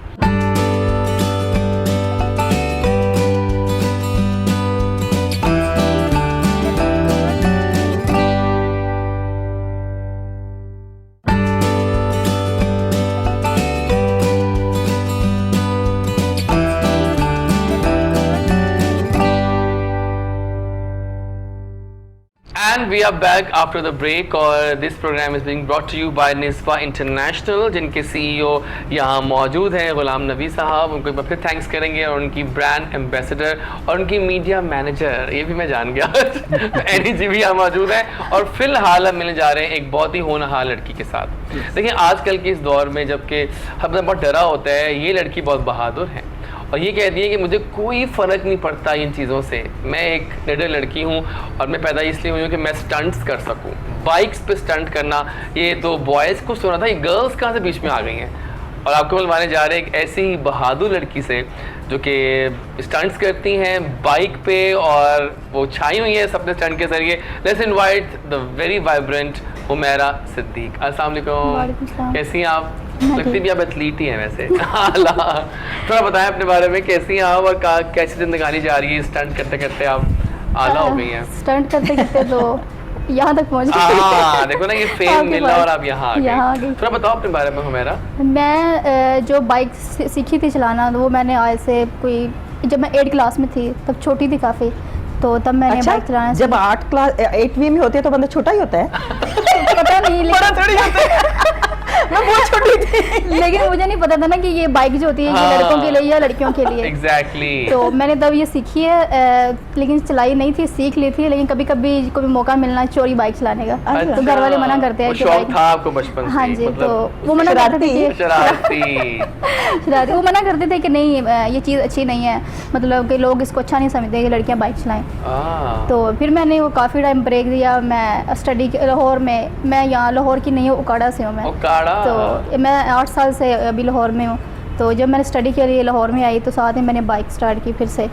And we are back after the break, और this program is being brought to you by Niswa international, जिनके CEO यहाँ मौजूद हैं गुलाम नबी साहब। उनको एक बार फिर थैंक्स करेंगे, और उनकी ब्रांड एम्बेसडर और उनकी मीडिया मैनेजर, ये भी मैं जान गया, एनी जी भी यहाँ मौजूद है। और फिलहाल हम मिलने जा रहे हैं एक बहुत ही होनहार लड़की के साथ। देखिए आजकल के इस दौर में जबकि हम बहुत डरा होता है, ये लड़की बहुत बहादुर है और ये कहती है कि मुझे कोई फ़र्क नहीं पड़ता इन चीज़ों से, मैं एक निडर लड़की हूँ और मैं पैदा इसलिए हुई हूँ कि मैं स्टंट्स कर सकूँ। बाइक्स पे स्टंट करना, ये तो बॉयज़ को सुना था, ये गर्ल्स कहाँ से बीच में आ गई हैं। और आपको मिलवाने जा रहे हैं एक ऐसी ही बहादुर लड़की से जो कि स्टंट्स करती हैं बाइक पे और वो छाई हुई है अपने स्टंट के जरिए। Let's invite the very vibrant Humaira Siddique. अस्सलाम वालेकुम, कैसी हैं आप? लगती भी आप एथलीट ही हैं वैसे। थोड़ा बताएं अपने बारे में, कैसी हैं आप और कैसी जिंदगानी जा रही है? स्टंट करते करते आप आला हो गई हैं। स्टंट करते करते तो यहाँ तक पहुँच हाँ, देखो ना, ये फेम मिला और आप यहाँ आ गई। गई। थोड़ा बताओ अपने बारे में हुमैरा। मैं जो बाइक सीखी थी चलाना, तो वो मैंने आज से कोई, जब मैं 8 क्लास में थी तब छोटी थी काफ़ी, तो तब मैंने अच्छा, बाइक चलाना जब 8वीं में होते हैं तो बंदा छोटा ही होता है। पता नहीं, बड़ा थोड़ी होता है। मैं बहुत छोटी थी। लेकिन मुझे नहीं पता था ना कि ये बाइक जो होती है ये लड़कों के लिए या लड़कियों के लिए। एग्जैक्टली। तो मैंने तब ये सीखी है, लेकिन चलाई नहीं थी, सीख ली थी, लेकिन कभी कभी कोई मौका मिलना चोरी बाइक चलाने का, अच्छा। तो घर वाले मना करते हैं वो कि शौक बाइक। था आपको बचपन से? हाँ जी, मतलब तो वो मना करते थे कि शरारती। शरारती, वो मना करते थे कि नहीं ये चीज़ अच्छी नहीं है, मतलब कि लोग इसको अच्छा नहीं समझते कि लड़कियां बाइक चलाएं। तो फिर मैंने वो काफ़ी टाइम ब्रेक दिया। मैं स्टडी लाहौर में, मैं यहाँ लाहौर की नहीं हूँ, उकाड़ा से हूँ मैं। उकाड़ा। तो मैं 8 साल से अभी लाहौर में हूँ। तो जब मैंने स्टडी के लिए लाहौर में आई तो साथ ही मैंने बाइक स्टार्ट की फिर से,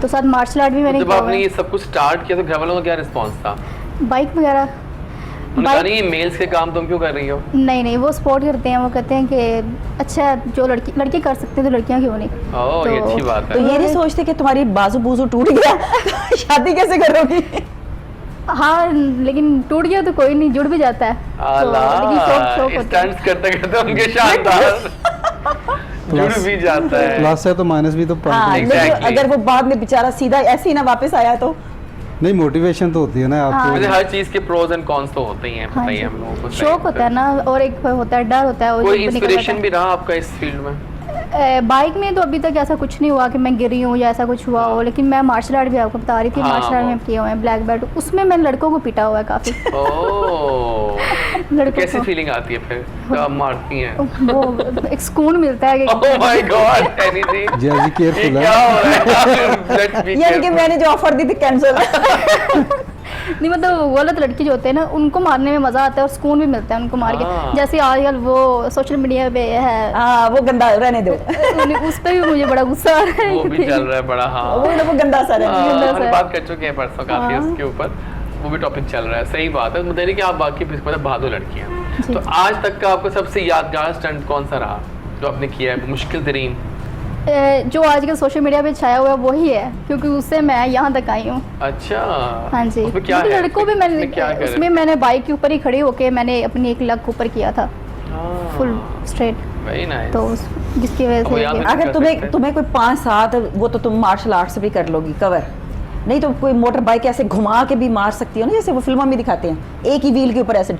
तो साथ मार्शल आर्ट भी मैंने जब किया आपने हुआ ये सब कुछ स्टार्ट किया तो घर वालों का क्या रिस्पांस था? है। बाइक वगैरह उन्होंने कहा नहीं ये मेल्स के काम तुम क्यों कर रही हो? नहीं, वो सपोर्ट करते हैं, वो कहते हैं कि अच्छा जो लड़की कर सकते हैं तो लड़कियां क्यों नहीं। ओह, ये अच्छी बात तो है। ये नहीं सोचते कि तुम्हारी बाजू बूजू टूट गया तो शादी कैसे करोगी? हाँ, लेकिन टूट गया तो कोई नहीं, जुड़ भी जाता है। तो लेकिन शौक होता है। स्टंट्स करते करते उनके शानदार जुड़ भी जाता है। प्लस है तो माइनस भी तो हाँ, पड़ता है। लेकिन Exactly. अगर वो बाद में बेचारा सीधा ऐसे ही ना वापस आया तो नहीं, मोटिवेशन तो होती है ना हाँ। वैसे आपको। हर चीज के प्रोज एंड कॉन्स तो होते ही हैं, हाँ बताइए जी। हम लोगों को। शौक होता है ना, और एक होता है डर होता है। वो कोई जब निकल इंस्पिरेशन जाता भी रहा आपका इस फील्ड में? है। बाइक में तो अभी तक ऐसा कुछ नहीं हुआ कि मैं गिरी हूँ या ऐसा कुछ हुआ हो, लेकिन मैं मार्शल आर्ट भी आपको बता रही थी, हाँ, मार्शल आर्ट में किए हुए हैं, ब्लैक बेल्ट, उसमें मैंने लड़कों को पीटा हुआ है काफ़ी। ओह, लड़कों कैसी को फीलिंग आती है फिर जब आप मारती हैं? वो एक सुकून मिलता है कि ओह माय गॉड, एनीथिंग। जी जी, केयरफुल क्या है। हो रहा है? Let's be यानी कि careful. मैंने जो ऑफर दी थी कैंसिल। नहीं, मतलब गलत लड़के जो होते हैं ना उनको मारने में मजा आता है और सुकून भी मिलता है उनको मार हाँ। के। जैसे आजकल वो सोशल मीडिया पे है, हाँ, वो गंदा रहने दो। उस पर भी मुझे बड़ा गुस्सा आ रहा है। वो भी चल रहा है बड़ा। हाँ, वो गंदा सा रहने दो। गंदा हमने सा। बात कर चुके हैं परसों काफी हाँ। उसके ऊपर, वो भी टॉपिक चल रहा है। सही बात है, मतलब कि आप बाकी मतलब बहादुर लड़की हैं। जी। तो आज तक का आपको सबसे यादगार स्टंट कौन सा रहा जो आपने किया है, मुश्किल तरीन? जो आजकल सोशल मीडिया पे छाया हुआ है वही है, क्योंकि उससे मैं यहाँ तक आई हूँ। अच्छा। हाँ जी, उसमें क्या क्योंकि है? लड़कों पे मैंने उसमें क्या करे? उसमें मैंने बाइक के ऊपर ही खड़ी होके मैंने अपनी एक लग ऊपर किया था, फुल स्ट्रेट। Very nice. तो जिसकी वजह अब वो याद से नहीं अगर कर तुम्हें सकते। तुम्हें कोई 5-7, वो तो तुम मार्शल आर्ट से भी कर लोगी कवर, नहीं तो कोई मोटर बाइक ऐसे घुमा के भी मार सकती हो ना, जैसे वो फिल्मों में दिखाते हैं, एक ही व्हील के ऊपर ऐसे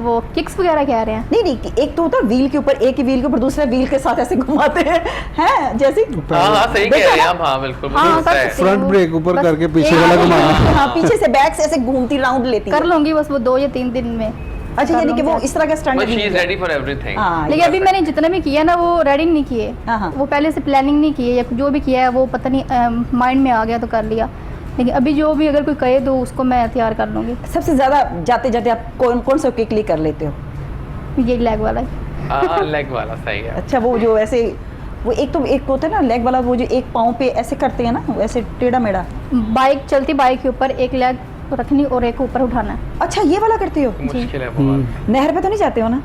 वो किक्स वगैरह कह रहे हैं। नहीं, एक तो होता है व्हील के ऊपर, एक ही व्हील के ऊपर दूसरे व्हील के साथ ऐसे घुमाते हैं जैसे हाँ, सही कह रहे हैं आप। हाँ, बिल्कुल हाँ, बिल्कुल कर है। सकते फ्रंट ब्रेक ऊपर बस करके पीछे एक- वाला घुमाना। हाँ, पीछे से बैक से ऐसे घूमती राउंड लेती कर है। लूंगी बस वो 2 या 3 दिन में। अच्छा, यानी कि वो इस तरह का stunt But she is ready for everything. हाँ, लेकिन अभी मैंने जितने भी किया ना वो रेडी नहीं किए। हाँ। वो पहले से प्लानिंग नहीं किए, या जो भी किया है वो पता नहीं माइंड में आ गया तो कर लिया। लेकिन अभी जो भी अगर कोई कहे तो उसको मैं तैयार कर लूँगी। सबसे ज्यादा जाते जाते आप कौन सा क्विकली कर लेते हो? ये लेग वाला है। हाँ, लेग वाला सही है। अच्छा, वो जो ऐसे वो एक होता है ना लेग वाला, वो जो एक पाँव पे ऐसे करते हैं ना, वैसे टेढ़ा मेढ़ा। बाइक चलती बाइक के ऊपर एक लेग रखनी और एक ऊपर उठाना है। अच्छा, ये वाला करती हो? मुश्किल है बहुत। नहर पे तो नहीं जाते हो ना?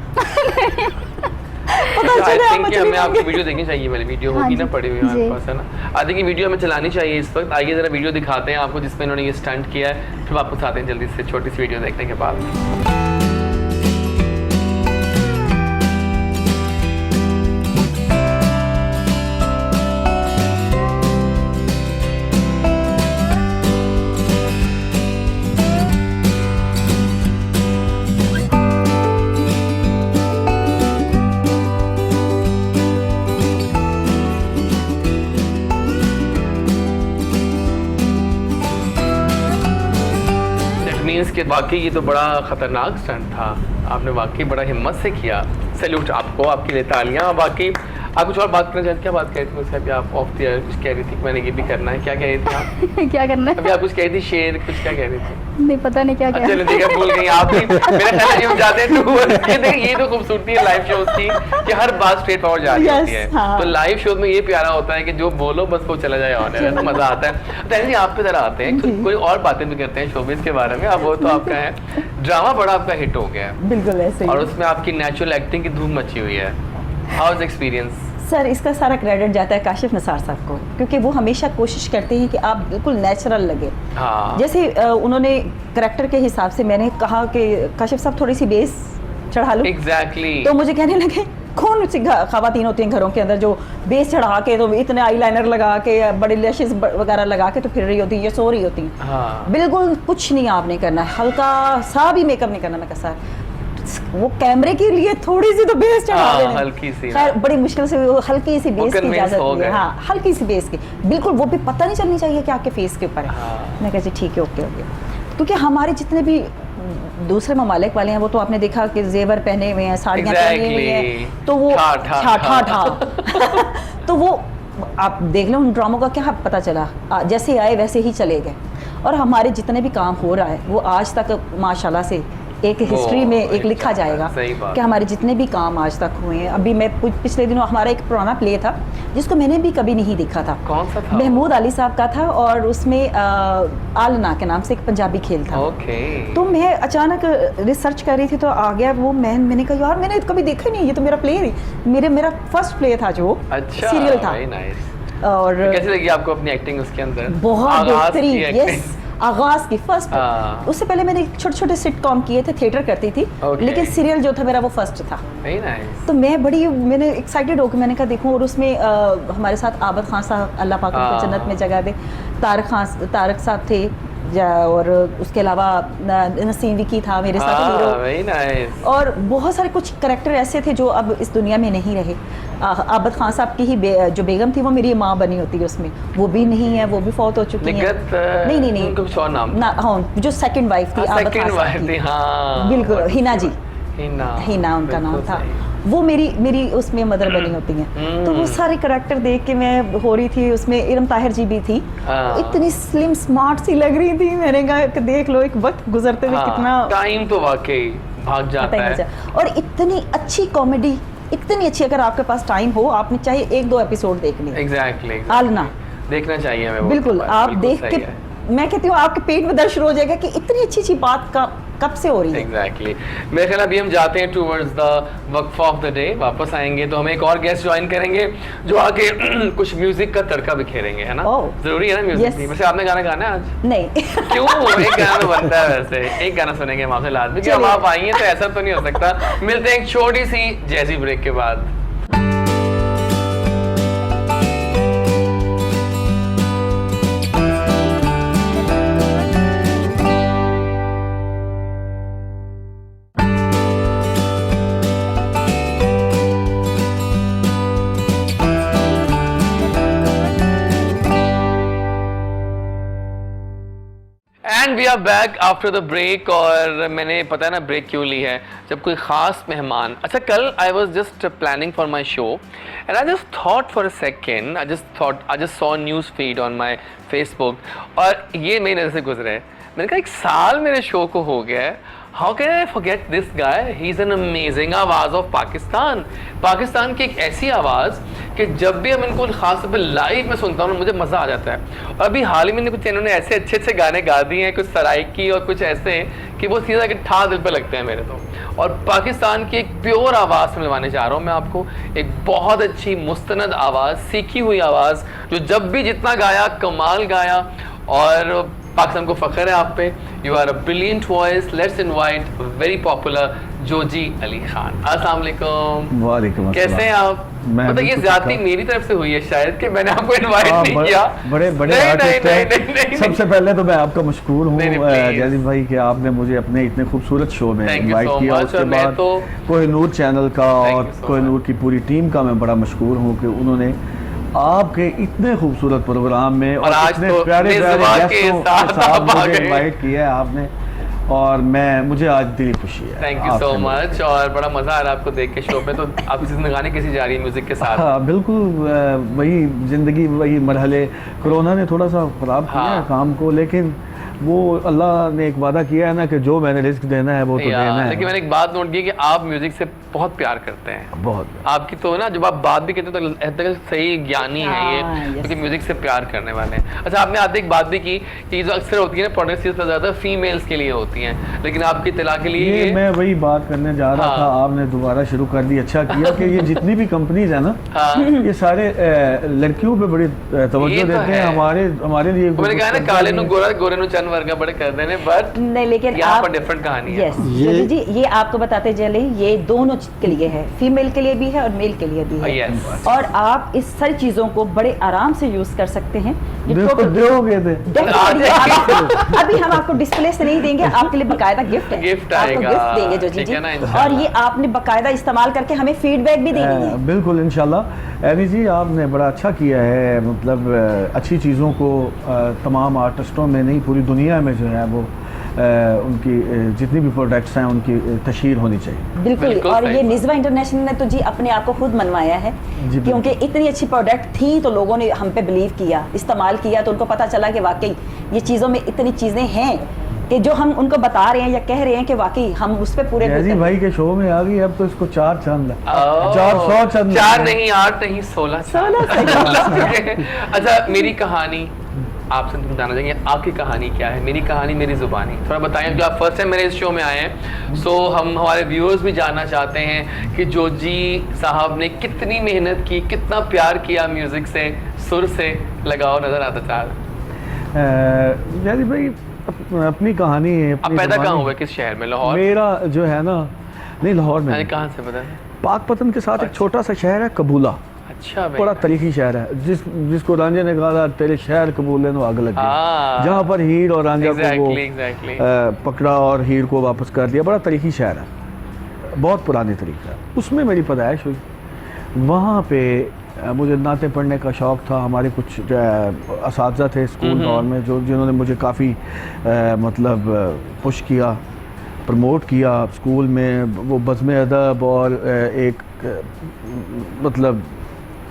पता आई चला थिंक कि मछली हमें आपकी होंगे। वीडियो देखनी चाहिए, वाली वीडियो हाँ होगी जी, ना पड़ी हुई हमारे जी। पास, है ना? आई थिंक ये वीडियो हमें चलानी चाहिए इस वक्त। आइए जरा वीडियो दिखाते हैं आपको जिसमें इन्होंने ये स्टंट किया है, फिर वापस आते हैं जल्दी से छोटी सी वीडियो देखने के बाद। मीन्स कि वाकई ये तो बड़ा ख़तरनाक स्टंट था, आपने वाकई बड़ा हिम्मत से किया। सैल्यूट आपको, आपके लिए तालियां। बाकी आप कुछ और बात करना चाहते, क्या बात कह रही थी मुझसे अभी? आप ऑफ द एयर कुछ कह रही थी कि मैंने ये भी करना है, क्या कह रही थी आप? क्या करना अभी है? आप कुछ कह रही थी, शेर कुछ क्या कह रही थी? नहीं पता नहीं क्या अच्छा क्या चलो ठीक है, भूल गई आप भी। मेरा ख्याल है जब जाते हैं टूर, ये देखिए ये तो खूबसूरती है लाइव शोज की कि हर बात स्ट्रेट फॉरवर्ड जा रही Yes, होती है। हाँ। तो लाइव शोज में ये प्यारा होता है कि जो बोलो बस वो चला जाए ऑन एयर, तो मजा आता है। तो ऐसे आप पे जरा आते हैं, कोई और बातें भी करते हैं शोबिज के बारे में। अब वो तो आपका है, ड्रामा बड़ा आपका हिट हो गया है बिल्कुल ऐसे और ही। उसमें आपकी नेचुरल एक्टिंग की धूम मची हुई है। How is experience? सर इसका सारा क्रेडिट जाता है काशिफ निसार साहब को, क्योंकि वो हमेशा कोशिश करते हैं कि आप बिल्कुल नेचुरल लगे। हाँ जैसे उन्होंने करेक्टर के हिसाब से, मैंने कहा कि काशिफ साहब थोड़ी सी बेस चढ़ा लो, एग्जैक्टली। तो मुझे कहने लगे कौन सी खवातीन होती हैं घरों के अंदर जो बेस चढ़ा के, तो इतने आईलाइनर लगा के, बड़े लैशेस वगैरह लगा के तो फिर रही होती है, ये सो रही होती हैं। हाँ बिल्कुल कुछ नहीं आपने करना है, हल्का सा भी मेकअप नहीं करना। मैं कहा सर वो कैमरे के लिए थोड़ी सी तो बेस चढ़ा हाँ, देनी। हल्की सी, खैर हाँ। बड़ी मुश्किल से वो हल्की सी बेस की convince इजाजत हो दी गए। है। हाँ हल्की सी बेस की, बिल्कुल वो भी पता नहीं चलनी चाहिए कि आपके फेस के ऊपर है। हाँ। मैं कहा जी ठीक है, ओके ओके। क्योंकि हमारे जितने भी दूसरे ममालिक वाले हैं वो तो आपने देखा कि जेवर पहने हुए हैं, साड़ियाँ पहनी हुई हैं, तो वो ठा, ठा, ठा ठा तो वो आप देख लो उन ड्रामों का क्या पता चला, जैसे आए वैसे ही चले गए। और हमारे जितने भी काम हो रहा है वो आज तक माशाल्लाह से एक हिस्ट्री में एक लिखा जाएगा सही बात। कि हमारे जितने भी काम आज तक हुए हैं। अभी मैं पिछले दिनों हमारा एक पुराना प्ले था जिसको मैंने भी कभी नहीं देखा था, कौन सा था? महमूद अली साहब का था, और उसमें आलना के नाम से एक पंजाबी खेल था। ओके। तो मैं अचानक रिसर्च कर रही थी तो आ गया वो, मैंने कहा यार मैंने कभी देखा नहीं, ये तो मेरा प्ले मेरा फर्स्ट प्ले था जो अच्छा सीरियल था। very nice। और कैसी लगी आपको अपनी एक्टिंग उसके अंदर? बहुत आगाज की बेहतरीन, acting। यस आगाज की फर्स्ट। हाँ। उससे पहले मैंने छोटे छोटे सिटकॉम किए थे, थिएटर करती थी, Okay। लेकिन सीरियल जो था मेरा वो फर्स्ट था। Very nice। तो मैंने एक्साइटेड होकर मैंने कहा देखूं, और उसमें हमारे साथ आबद खान साहब, अल्लाह पाक उनको हाँ। जन्नत में जगह दे, तारक साहब थे, और उसके अलावा नसीम विकी था मेरे साथ हीरो, very nice। और बहुत सारे कुछ करैक्टर ऐसे थे जो अब इस दुनिया में नहीं रहे। आबद खान साहब की ही जो बेगम थी वो मेरी माँ बनी होती है उसमें, वो भी नहीं है, वो भी फौत हो चुकी है। निगत, नहीं उनका कुछ और नाम ना, हाँ जो सेकंड वाइफ थी आबद खान सेकंड साहब वाइफ थी, की, हाँ बिल्कुल हिना जी, हिना उनका नाम बिल्कुल था। सही। वो मेरी उसमें मदर बनी होती हैं। तो वो सारे करैक्टर देख के मैं हो रही थी, उसमें इरम ताहिर जी भी थी, हाँ। इतनी स्लिम स्मार्ट सी लग रही थी। मैंने कहा कि देख लो एक वक्त गुजरते हुए कितना टाइम तो वाकई भाग पता जाता ही नहीं है। चला। और इतनी अच्छी कॉमेडी, इतनी अच्छी, अगर आपके पास टाइम हो आपने चाहे 1-2 एपिसोड देख लिए। एग्जैक्टली आलना देखना चाहिए हमें वो। बिल्कुल, आप बिल्कुल देख सही के है। मैं कहती हूँ आपके पेट में दर्द शुरू हो जाएगा कि इतनी अच्छी अच्छी बात का कब से हो रही है। एग्जैक्टली मेरे ख्याल अभी हम जाते हैं टूवर्ड्स द वक्फा ऑफ द डे। वापस आएंगे तो हम एक और गेस्ट ज्वाइन करेंगे जो आके कुछ म्यूजिक का तड़का बिखेरेंगे, है ना? ओह। जरूरी है ना म्यूजिक Yes। भी? वैसे आपने गाना गाना है आज? नहीं क्यों? एक गाना तो बनता है, वैसे एक गाना सुनेंगे हम आपसे लाजमी, कि अब आप आई हैं तो ऐसा तो नहीं हो सकता। मिलते हैं एक छोटी सी जैजी ब्रेक के बाद। And we are back after the break. और मैंने पता है ना ब्रेक क्यों ली है, जब कोई ख़ास मेहमान, अच्छा कल I was just planning for my show and I just thought for a second, I just saw news feed on my Facebook, और ये मेरी नज़र से गुजरे। मैंने कहा 1 साल मेरे शो को हो गया है, how can I forget this guy, he is an amazing आवाज़ ऑफ पाकिस्तान। पाकिस्तान की एक ऐसी आवाज़ कि जब भी हम इनको खास तौर पर लाइव में सुनता हूँ मुझे मज़ा आ जाता है। और अभी हाल ही में कुछ इन्होंने ऐसे अच्छे अच्छे गाने गा दिए हैं, कुछ सराइकी और कुछ ऐसे कि वो सीधा कि ठा दिल पे लगते हैं मेरे तो। और पाकिस्तान की एक प्योर आवाज़ मिलवाने जा रहा हूँ मैं आपको, एक बहुत अच्छी मुस्तनद आवाज़, सीखी हुई आवाज़, जो जब भी जितना गाया कमाल गाया। और पाकिस्तान को फ़ख्र है आप पे, you are a brilliant voice. Let's invite very popular Jozi Ali Khan. अस्सलाम वालेकुम। वालेकुम अस्सलाम। कैसे हैं आप? मैं मतलब ये बिल्कुल ज्यादती ठीक हूं। मेरी तरफ से हुई है शायद कि मैंने आपको इनवाइट नहीं बड़े किया। बड़े बड़े नहीं, आर्टिस्ट नहीं, हैं। नहीं, नहीं, सबसे पहले तो मैं आपका मशकूर हूँ नहीं, नहीं, please। जैजिब भाई कि आपने मुझे अपने इतने खूबसूरत शो में Thank you इनवाइट so किया। much। उसके और मैं बाद तो कोहिनूर चैनल का Thank और you so कोहिनूर much। की पूरी टीम का मैं बड़ा मशकूर हूँ कि उन्होंने आपके इतने खूबसूरत प्रोग्राम में और आज इतने तो प्यारे मेज़बान के गेस्टों साथ के साथ आप आ मुझे गए। इनवाइट किया है आपने। और मुझे आज दिली खुशी है। थैंक यू सो मच, और बड़ा मज़ा आ रहा है आपको देख के शो पे। तो आपकी जिंदगानी कैसी जा रही है म्यूज़िक के साथ? हाँ बिल्कुल, वही ज़िंदगी, वही मरहले। कोरोना ने थोड़ा सा ख़राब किया है काम को, लेकिन वो अल्लाह ने एक वादा किया है ना कि जो मैंने रिस्क देना है वो तो देना है। लेकिन मैंने एक बात नोट की कि आप म्यूजिक से बहुत प्यार करते हैं। बहुत। आपकी तो ना जब आप बात भी कहते हैं तो ऐसा लगता है सही ज्ञानी है ये, क्योंकि म्यूजिक से प्यार करने वाले हैं। अच्छा, आपने आते एक बात भी की कि जो अक्सर होती है ना प्रोडक्ट्स ज़्यादा फीमेल्स के लिए होती हैं, लेकिन आपकी तला के लिए ये मैं वही बात करने जा रहा था, आपने दोबारा शुरू कर दी, अच्छा किया कि ये जितनी भी कंपनीज है ना, ये सारे लड़कियों पे बड़ी तवज्जो देते हैं। हमारे लिए मैंने कहा ना काले नु गोरा गोरे नु चंद वर्गा बड़े कर देने, बट नहीं, लेकिन यहाँ आप पर डिफरेंट कहानी है। यस जोजी जी, ये आपको बताते चले, ये दोनों के लिए है, फीमेल के लिए भी है और मेल के लिए भी है। Yes. और आप इस सारी चीजों को बड़े आराम से यूज कर सकते हैं। दोगे थे। अभी हम आपको डिस्प्ले से नहीं देंगे, आपके लिए बकायदा गिफ्ट है, गिफ्ट आपको आएगा, गिफ्ट देंगे जोजी ठीक जी, है ना, इंशाल्लाह। और ये आपने बकायदा इस्तेमाल करके हमें फीडबैक भी देनी है। बिल्कुल इंशाल्लाह। एनी जी आपने बड़ा अच्छा किया है, मतलब अच्छी चीज़ों को तमाम आर्टिस्टों में नहीं पूरी दुनिया में जो है वो उनकी जितनी भी प्रोडक्ट्स हैं उनकी तशहीर होनी चाहिए। बिल्कुल। और ये निज़वा इंटरनेशनल ने तो जी अपने आप को खुद मनवाया है, क्योंकि इतनी अच्छी प्रोडक्ट थी तो लोगों ने हम पे बिलीव किया, इस्तेमाल किया, तो उनको पता चला कि वाकई ये चीज़ों में इतनी चीज़ें हैं कि जो हम उनको बता रहे हैं या कह रहे हैं कि वाकई हम उस पर पूरे जैजी भाई के शो में आ गई, अब तो इसको 4 चंद है। 400 चंद, 4 नहीं 8 नहीं 16। अच्छा, मेरी कहानी आपसे तुम जानना चाहेंगे, आपकी कहानी क्या है? मेरी कहानी मेरी जुबानी, थोड़ा बताएं। जो आप फर्स्ट टाइम मेरे इस शो में आए हैं, सो हम हमारे व्यूअर्स भी जानना चाहते हैं कि जोजी साहब ने कितनी मेहनत की, कितना प्यार किया म्यूजिक से, सुर से लगाओ नजर आता चार। जैजी भाई अपनी कहानी है। आप पैदा कहाँ हुए, किस शहर में? लाहौर? मेरा जो है ना, नहीं लाहौर में। कहाँ से पता? पाकपतन के साथ एक छोटा सा शहर है कबूला। अच्छा, बड़ा तारीखी शहर है, जिसको रांझे ने कहा था तेरे शहर कबूले नो आग लगी, जहाँ पर हीर और रांझा को पकड़ा और हीर को वापस कर दिया। बड़ा तारीखी शहर है, बहुत पुरानी तरीका है। उसमें मेरी पैदाइश हुई। वहाँ पे मुझे नाते पढ़ने का शौक़ था। हमारे कुछ असातिज़ा थे स्कूल दौर में जिन्होंने मुझे काफ़ी मतलब पुश किया, प्रमोट किया स्कूल में। वो बज़्म अदब और एक मतलब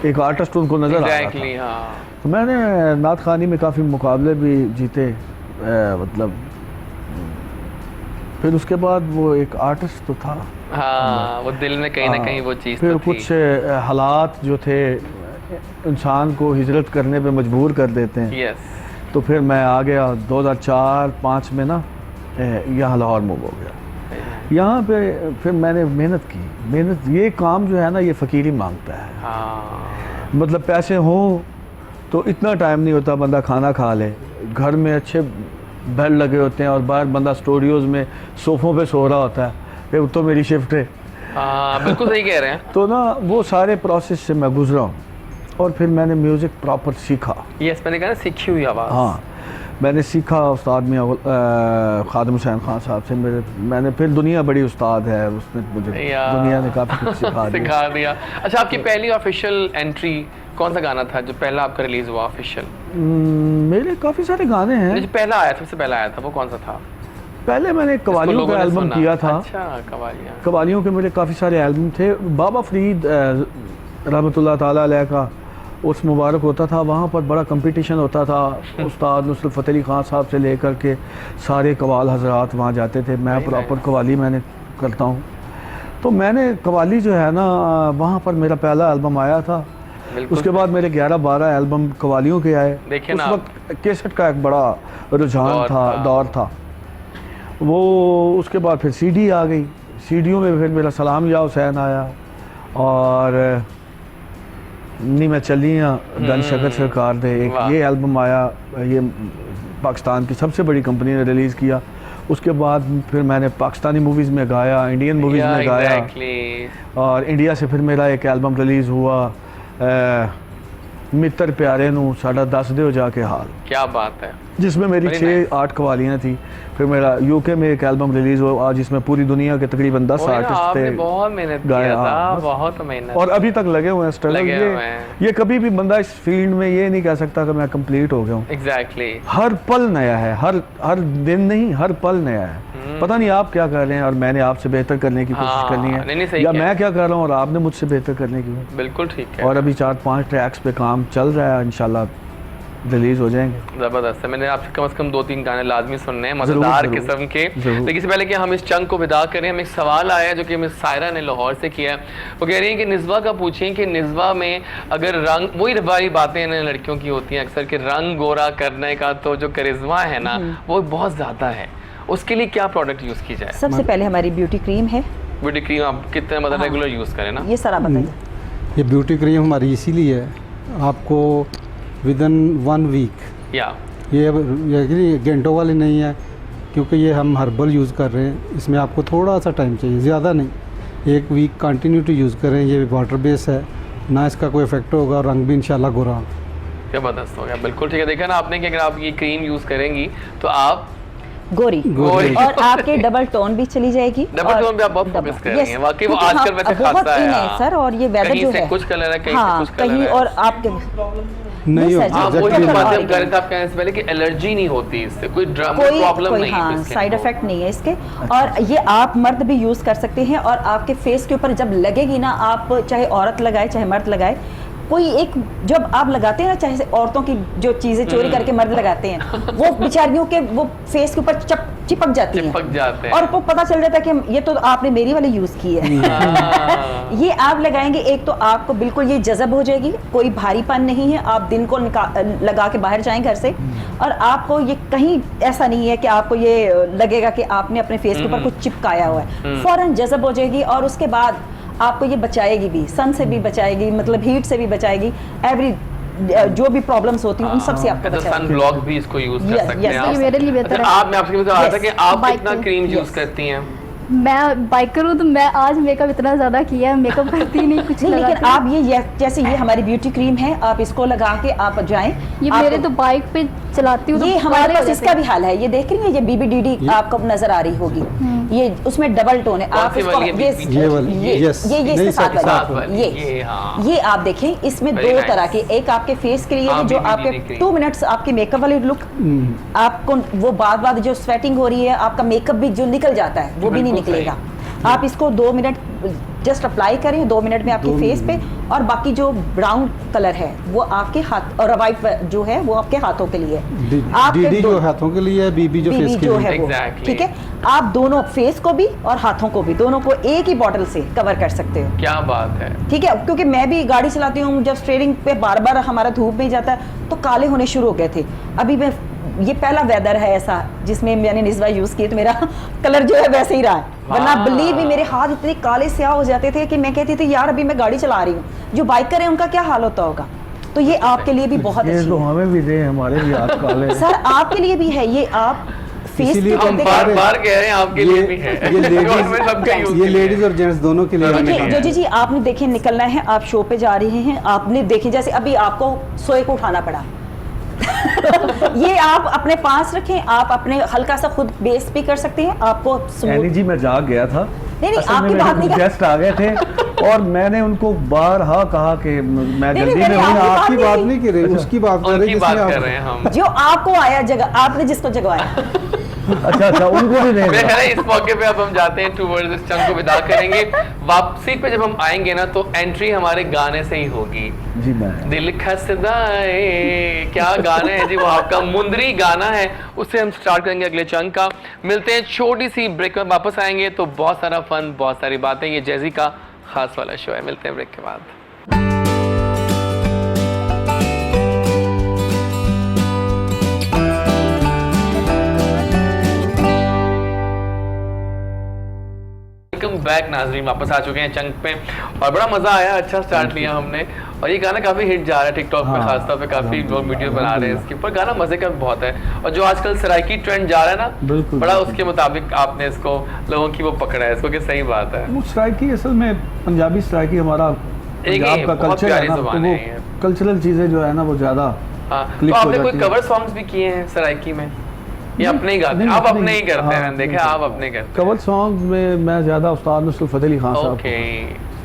एक आर्टिस्ट उनको नज़र आ रहा था। तो मैंने नात खानी में काफ़ी मुकाबले भी जीते, मतलब फिर उसके बाद वो एक आर्टिस्ट तो था। हाँ, वो दिल में कहीं ना कहीं वो चीज़ फिर तो कुछ हालात जो थे इंसान को हिजरत करने पे मजबूर कर देते हैं। यस। तो फिर मैं आ गया 2004-5 में ना, यहाँ लाहौर मूव हो गया। यहाँ पे फिर मैंने मेहनत ये काम जो है ना, ये फ़कीरी मांगता है। हाँ। मतलब पैसे हों तो इतना टाइम नहीं होता बंदा खाना खा ले, घर में अच्छे बेड लगे होते हैं और बाहर बंदा स्टूडियोज़ में सोफ़ों पे सो रहा होता है। फिर तो मेरी शिफ्ट है। बिल्कुल सही कह रहे हैं। तो ना वो सारे प्रोसेस से मैं गुजरा हूँ और फिर मैंने म्यूज़िक प्रॉपर सीखा। यस, मैंने कहा ना सीखी हुई आवाज़। हाँ, मैंने सीखा उस्ताद मियां खादिम हुसैन खान साहब से। मैंने फिर दुनिया बड़ी उस्ताद है, उसने मुझे दुनिया ने काफ़ी कुछ सिखा दिया। अच्छा, आपकी पहली ऑफिशियल एंट्री कौन सा गाना था जो पहला आपका रिलीज़ हुआ ऑफिशियल? मेरे काफ़ी सारे गाने हैं। जो पहला आया, सबसे पहला आया था वो कौन सा था? पहले मैंने कवालियों का एल्बम किया था। अच्छा, कवालियों के मेरे काफ़ी सारे एल्बम थे। बाबा फरीद रहमतुल्लाह ताला अलैह का उस मुबारक होता था, वहाँ पर बड़ा कंपटीशन होता था। उस्ताद नुसरत फ़तेह अली खान साहब से लेकर के सारे कवाल हजरात वहाँ जाते थे। मैं प्रॉपर कवाली मैंने करता हूँ। तो मैंने कवाली जो है ना, वहाँ पर मेरा पहला एल्बम आया था। उसके बाद मेरे 11-12 एल्बम कवालियों के आए। उस वक्त कैसेट का एक बड़ा रुझान था, दौर था वो। उसके बाद फिर सीडी आ गई। सीडियों में फिर मेरा सलाम या हुसैन आया और नी मैं चलियाँ गन शकर सरकार दे, एक ये एल्बम आया। ये पाकिस्तान की सबसे बड़ी कंपनी ने रिलीज़ किया। उसके बाद फिर मैंने पाकिस्तानी मूवीज़ में गाया, इंडियन मूवीज़ में गाया। और इंडिया से फिर मेरा एक एल्बम रिलीज़ हुआ, मित्र प्यारे नू साडा दस दो जाके हाल। क्या बात है। जिसमें मेरी Very 6-8 कवालियाँ थी। फिर मेरा यूके में एक एल्बम रिलीज हुआ आज, जिसमें पूरी दुनिया के तकरीबन 10 आर्टिस्ट आपने थे, बहुत मेहनत गाया, किया था, हाँ, बस। बहुत मेहनत। और अभी तक लगे हुए हैं स्ट्रगल। लगे हुए हैं। ये कभी भी बंदा इस फील्ड में ये नहीं कह सकता कि मैं कंप्लीट हो गया हूँ। एग्जैक्टली। हर पल नया है, हर दिन नहीं, हर पल नया है। पता नहीं आप क्या कर रहे हैं और मैंने आपसे बेहतर करने की कोशिश करनी नहीं, है, सही या कह मैं क्या कर रहा हूँ और आपने मुझसे बेहतर करने की। बिल्कुल ठीक है। और अभी 4-5 ट्रैक्स पे काम चल रहा है, इंशाल्लाह रिलीज हो जाएंगे। ज़बरदस्त है। मैंने आपसे कम से कम 2-3 गाने लाजमी सुनने हैं, मज़ेदार किस्म के। लेकिन इससे पहले कि हम इस चंक को विदा करें, हमें एक सवाल आया है जो कि मिस सायरा ने लाहौर से किया है। वो कह रही हैं कि निज़वा का पूछें कि निज़वा में अगर रंग, वही रवाई बातें ना लड़कियों की होती हैं अक्सर, कि रंग गोरा करने का तो जो करिश्मा है ना वो बहुत ज़्यादा है, उसके लिए क्या प्रोडक्ट यूज़ की जाए? सबसे पहले हमारी ब्यूटी क्रीम है। ब्यूटी क्रीम आप कितने मतलब रेगुलर यूज़ करें ना? ये सर आप बताइए। ये ब्यूटी क्रीम हमारी इसीलिए है, आपको विदिन 1 वीक, या ये घंटों वाली नहीं है, क्योंकि ये हम हर्बल यूज़ कर रहे हैं, इसमें आपको थोड़ा सा टाइम चाहिए, ज़्यादा नहीं। 1 वीक कंटिन्यूटी यूज़ करें, ये वाटर बेस है, ना इसका कोई इफेक्ट होगा, रंग भी इंशाल्लाह गोरा। ज़बरदस्त हो गया, बिल्कुल ठीक है। देखा ना आपने कि अगर आप ये क्रीम यूज़ करेंगी तो आप गोरी गोरी। और आपके डबल टोन भी चली जाएगी। डबल टोन पे आप बहुत फोकस कर रही हैं, वाकई वो क्योंकि आजकल वैसे बहुत खासा इन है है सर, और ये वेदर कहीं जो से है कुछ कलर है, कहीं हाँ, से कुछ कलर कहीं है। और आपके नहीं सर, होता, आप जब वही भी बात लगा हम कह रहे थे, आप कहने से पहले कि एलर्जी नहीं होती इससे, कोई कोई प्रॉब्लम नहीं हाँ है, साइड इफेक्ट नहीं है इसके। और ये आप मर्द भी यूज़ कर सकते हैं, और आपके फेस के ऊपर जब लगेगी ना, आप चाहे औरत लगाए चाहे मर्द लगाए, कोई एक जब आप लगाते हैं ना, चाहे औरतों की जो चीज़ें चोरी करके मर्द लगाते हैं, वो बेचारियों के वो फेस के ऊपर चिपक जाती हैं, चिपक जाते हैं। और वो पता चल जाता है कि ये तो आपने मेरी वाली यूज़ की है। ये आप लगाएंगे, एक तो आपको बिल्कुल ये जज़ब हो जाएगी, कोई भारीपन नहीं है, आप दिन को लगा के बाहर जाएं घर से, और आपको ये कहीं ऐसा नहीं है कि आपको ये लगेगा कि आपने अपने फेस के ऊपर कुछ चिपकाया हुआ है, फौरन जज़ब हो जाएगी। और उसके बाद आपको ये बचाएगी भी, सन से भी बचाएगी, मतलब हीट से भी बचाएगी, एवरी जो भी प्रॉब्लम्स होती हैं उन सब से आपको सन बचाएगी। ब्लॉक भी इसको यूज कर Yes, सकते हैं yes, आप। ये मेरे लिए बेहतर अच्छा, है। आप मैं आपसे पूछना था कि आप बाइक कितना पे- क्रीम यूज Yes. करती हैं? मैं बाइकर हूँ तो मैं आज मेकअप इतना ज़्यादा किया है, मेकअप करती ही नहीं कुछ नहीं, लेकिन लगाती। आप ये जैसे ये हमारी ब्यूटी क्रीम है, आप इसको लगा के आप जाएं। ये आप- मेरे तो बाइक पे चलाती हूँ तो ये हमारे काले हो पास जाते इसका भी हाल है, ये देख रही है, ये BBDD आपको नजर आ रही होगी, ये उसमें डबल टोन है। कौन आप सी इसको वाली है? ये वाली, yes. ये नहीं, इसके साथ साथ वाली, वाली, ये, हाँ। ये आप देखें, इसमें Very 2 nice. तरह के, एक आपके फेस के लिए हाँ, है, जो BBDD आपके cream। 2 मिनट्स आपकी मेकअप वाली लुक, आपको वो बाद जो स्वेटिंग हो रही है, आपका मेकअप भी जो निकल जाता है वो भी नहीं बिल्कुल निकलेगा। आप इसको 2 मिनट जस्ट अप्लाई करें, 2 मिनट में आपकी 2 फेस पे, और बाकी जो ब्राउन कलर है वो आपके हाथ, और वाइट जो है वो आपके हाथों के लिए है। आपके DD जो दो- हाथों के लिए है, BB जो BB फेस के जो लिए है वो, Exactly. ठीक है। आप दोनों फेस को भी और हाथों को भी, दोनों को एक ही बॉटल से कवर कर सकते हो, क्या बात है। ठीक है। क्योंकि मैं भी गाड़ी चलाती हूँ, जब स्टीयरिंग पे बार बार हमारा धूप में जाता है तो काले होने शुरू हो गए थे। अभी मैं ये पहला वेदर है ऐसा जिसमें मैंने निज़वा यूज़ की, तो मेरा कलर जो है वैसे ही रहा है, वरना बिलीव भी मेरे हाथ इतने काले स्याह हो जाते थे कि मैं कहती थी यार अभी मैं गाड़ी चला रही हूँ, जो बाइकर है उनका क्या हाल होता होगा। तो ये आपके लिए भी बहुत ये अच्छी तो है हमें भी दे, हमारे भी हाथ काले हैं। सर, आपके लिए भी है ये, आप फेस इसीलिए पे हम करते बार हैं। बार कह रहे हैं आपके लिए भी है, ये लेडीज में सबका यूज ये लेडीज और जेंट्स दोनों के लिए देखिए हमें जोजी जी, आपने देखे निकलना है, आप शो पे जा रहे हैं, आपने देखे जैसे अभी आपको सोए को उठाना पड़ा ये आप अपने पास रखें, आप अपने हल्का सा खुद बेस भी कर सकते हैं, आपको यानी जी मैं जाग गया था, नहीं, असल में आपकी बात मेरे नहीं कर- गेस्ट आ गए थे और मैंने उनको बारहा कहा कि मैं नहीं, जल्दी मैंने में हूँ। आपकी आपकी बात बात नहीं नहीं कर रहे, उसकी बात कर रहे उनकी बात जिसने कर आप रहे हैं हम। जो आपको आया जगह, आपने जिसको जगवाया। अच्छा उनको भी मैं नहीं कह रहा इस मौके पे अब हम जाते हैं टूवर्ड्स इस चंक को विदा करेंगे। वापसी पे जब हम आएंगे ना तो एंट्री हमारे गाने से ही होगी। जी मैं दिल खसदाए, क्या गाना है जी वो आपका, मुंदरी गाना है, उससे हम स्टार्ट करेंगे अगले चंक का। मिलते हैं छोटी सी ब्रेक में, वापस आएंगे तो बहुत सारा फन, बहुत सारी बातें, ये जैजी का खास वाला शो है। मिलते हैं ब्रेक के बाद। वेलकम बैक नाजरीन, वापस आ चुके हैं चंक पे और बड़ा मजा आया, अच्छा स्टार्ट लिया हमने और ये गाना काफी हिट जा रहा है टिकटॉक पे, हाँ, खासतौर पे काफी लोग वीडियो बना रहे हैं इसके ऊपर। गाना मजे का भी बहुत है और जो आजकल सराइकी ट्रेंड जा रहा है ना, बिल्कुल, बड़ा बिल्कुल। उसके मुताबिक आपने इसको लोगों की वो पकड़ा है इसको, कि सही बात है। वो सराइकी असल में पंजाबी सराइकी हमारा एक पंजाब का बहुत कल्चर प्यारी है ना, तो ज़ुबान वो है ये। कल्चरल चीज़ें जो है ना वो ज़्यादा हाँ, तो क्लिक हो आपने कोई जाती है। कवर सॉन्ग्स भी किए हैं सराइकी में? ये अपने ही गाते हैं? नहीं, आप अपने ही नहीं, करते हैं, हाँ, मैंने देखा आप अपने करते हैं। कवल सॉन्ग में मैं ज़्यादा उस्ताद नुसरत फ़तेह अली खान साहब ओके,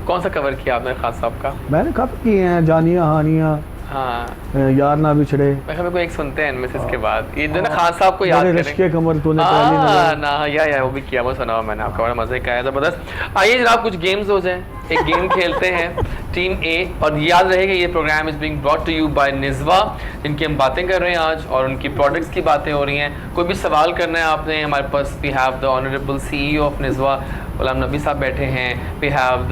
कौन सा कवर किया आपने खास साहब का? मैंने काफ़ी किए हैं, जानिया हानिया, हाँ, यार ना बिछड़े, मैं मेरे को एक सुनते हैं इनमें से इसके बाद ये जो ना खान साहब को याद मेरे करेंगे। रिश्के कमर तूने पहली नजर। ना या वो भी किया, वो सुना हुआ मैंने आपका, बड़ा मजे का आया जबरदस्त। आइए जनाब कुछ गेम्स हो जाएं, एक गेम खेलते हैं टीम ए, और याद रहेगा ये programme is being brought to you by Nizwa, जिनकी हम बातें कर रहे हैं आज और उनकी प्रोडक्ट्स की बातें हो रही हैं। कोई भी सवाल करना है आपने, हमारे पास we have the honourable CEO of Nizwa Ghulam Nabi sahab बैठे हैं, we have the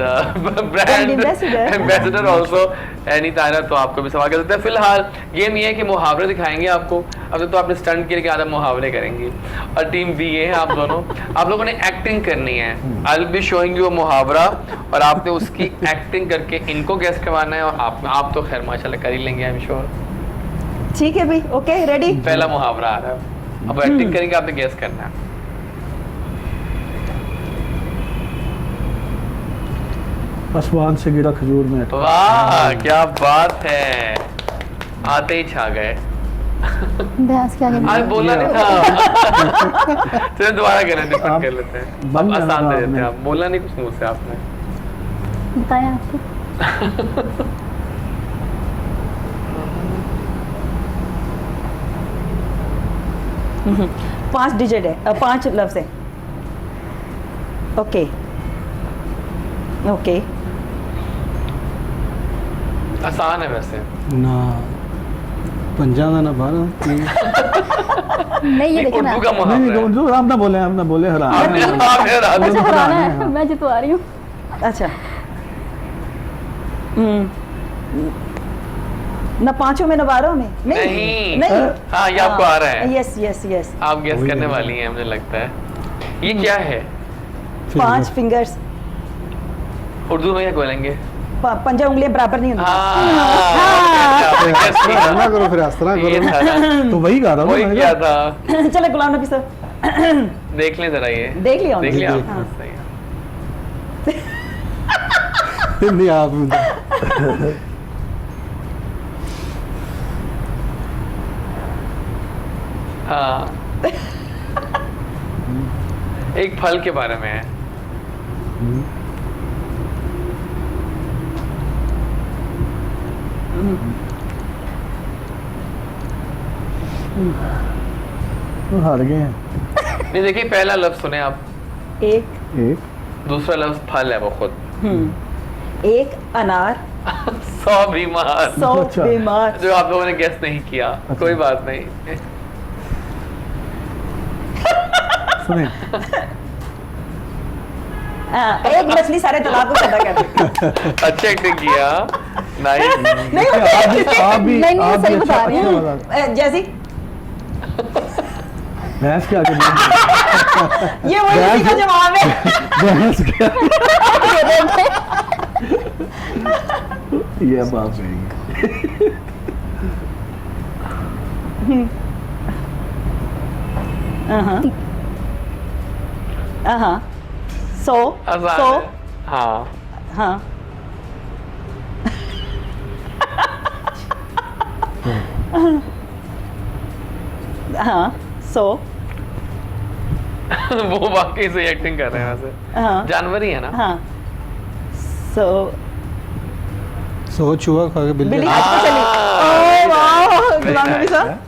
brand ambassador also Ani Tara, तो आपको भी सवाल कर सकते हैं। फिलहाल गेम ये है कि मुहावरे दिखाएंगे आपको, अब तो आपने स्टंट किए कि आधा मुहावरे करेंगे, और टीम बी है आप दोनों, आप लोगों ने एक्टिंग करनी है। I will be showing you अ मुहावरा और आपने उसकी एक्टिंग करके इनको गेस करवाना है, और आप तो खैर माशाल्लाह कर ही लेंगे आई एम श्योर। ठीक है भाई, ओके रेडी। पहला मुहावरा आ रहा है, अब एक्टिंग करेंगे, आपने गेस करना है। आसमान से गिरा खजूर में अटका। वाह क्या बात है, आते ही छा गए। भैंस क्या आज बोलना नहीं था। चलो दोबारा करें, डिफरेंट कर लेते हैं, बन आसान जाना दे देते हैं। आपने। आप बोलना नहीं कुछ मुंह से आपने। बताया आपको? 5 डिजिट है, 5 लफ्ज है। ओके ओके, आसान है वैसे। ना पंजा ना बारह नहीं ये देखो ना, उर्दू का नहीं मुहावरा है। उर्दू आप ना बोले, आप ना बोले, हराम आपने है। आपने हरा दिया। मुझे हराना है, हाँ। मैं जितवा रही हूँ। अच्छा। ना 5 में ना 12 में, नहीं। नहीं। हाँ, ये आपको आ रहा है। यस यस यस, आप गेस करने वाली हैं मुझे लगता है। ये क्या है? 5 फिंगर्स, उर्दू में क्या बोलेंगे? पंजा उंगलियां बराबर नहीं होती। आपने guess किया। ना करो फिर इस तरह ये करो ना। था ना, तो वही गा रहा हूँ वही मैं। किया था। चलो गुलाम नबी साहब, देख लें जरा ये। देख लिया देख लिया देख आपने? हाँ। सही है। नहीं आप हाँ। एक फल के बारे में है। तो हार गए हैं। नहीं देखिए, पहला लफ्ज सुने आप। एक दूसरा लफ्ज फल है वो खुद। एक अनार, 100 बीमार। 100 अच्छा। बीमार। जो आप लोगों ने गेस नहीं किया, कोई बात नहीं। सुने एक मछली सारे तालाब को ठंडा कर देती। अच्छा एक्टिंग किया, नाइस। नहीं आप भी नहीं, आप भी सही बता रही हूँ। अच्छा बता- जैसी भैंस के आगे नहीं। ये वही इसी का जवाब है। भैंस के ये बात सही है। सो आसान सो है। हाँ, हाँ हाँ सो वो वाकई से एक्टिंग कर रहे हैं वैसे। हाँ जानवर ही है ना? हाँ सो सोच हुआ खा के बिल्ली बिल्ली हट के चली। ओए वाह गुलाम नबी साहब,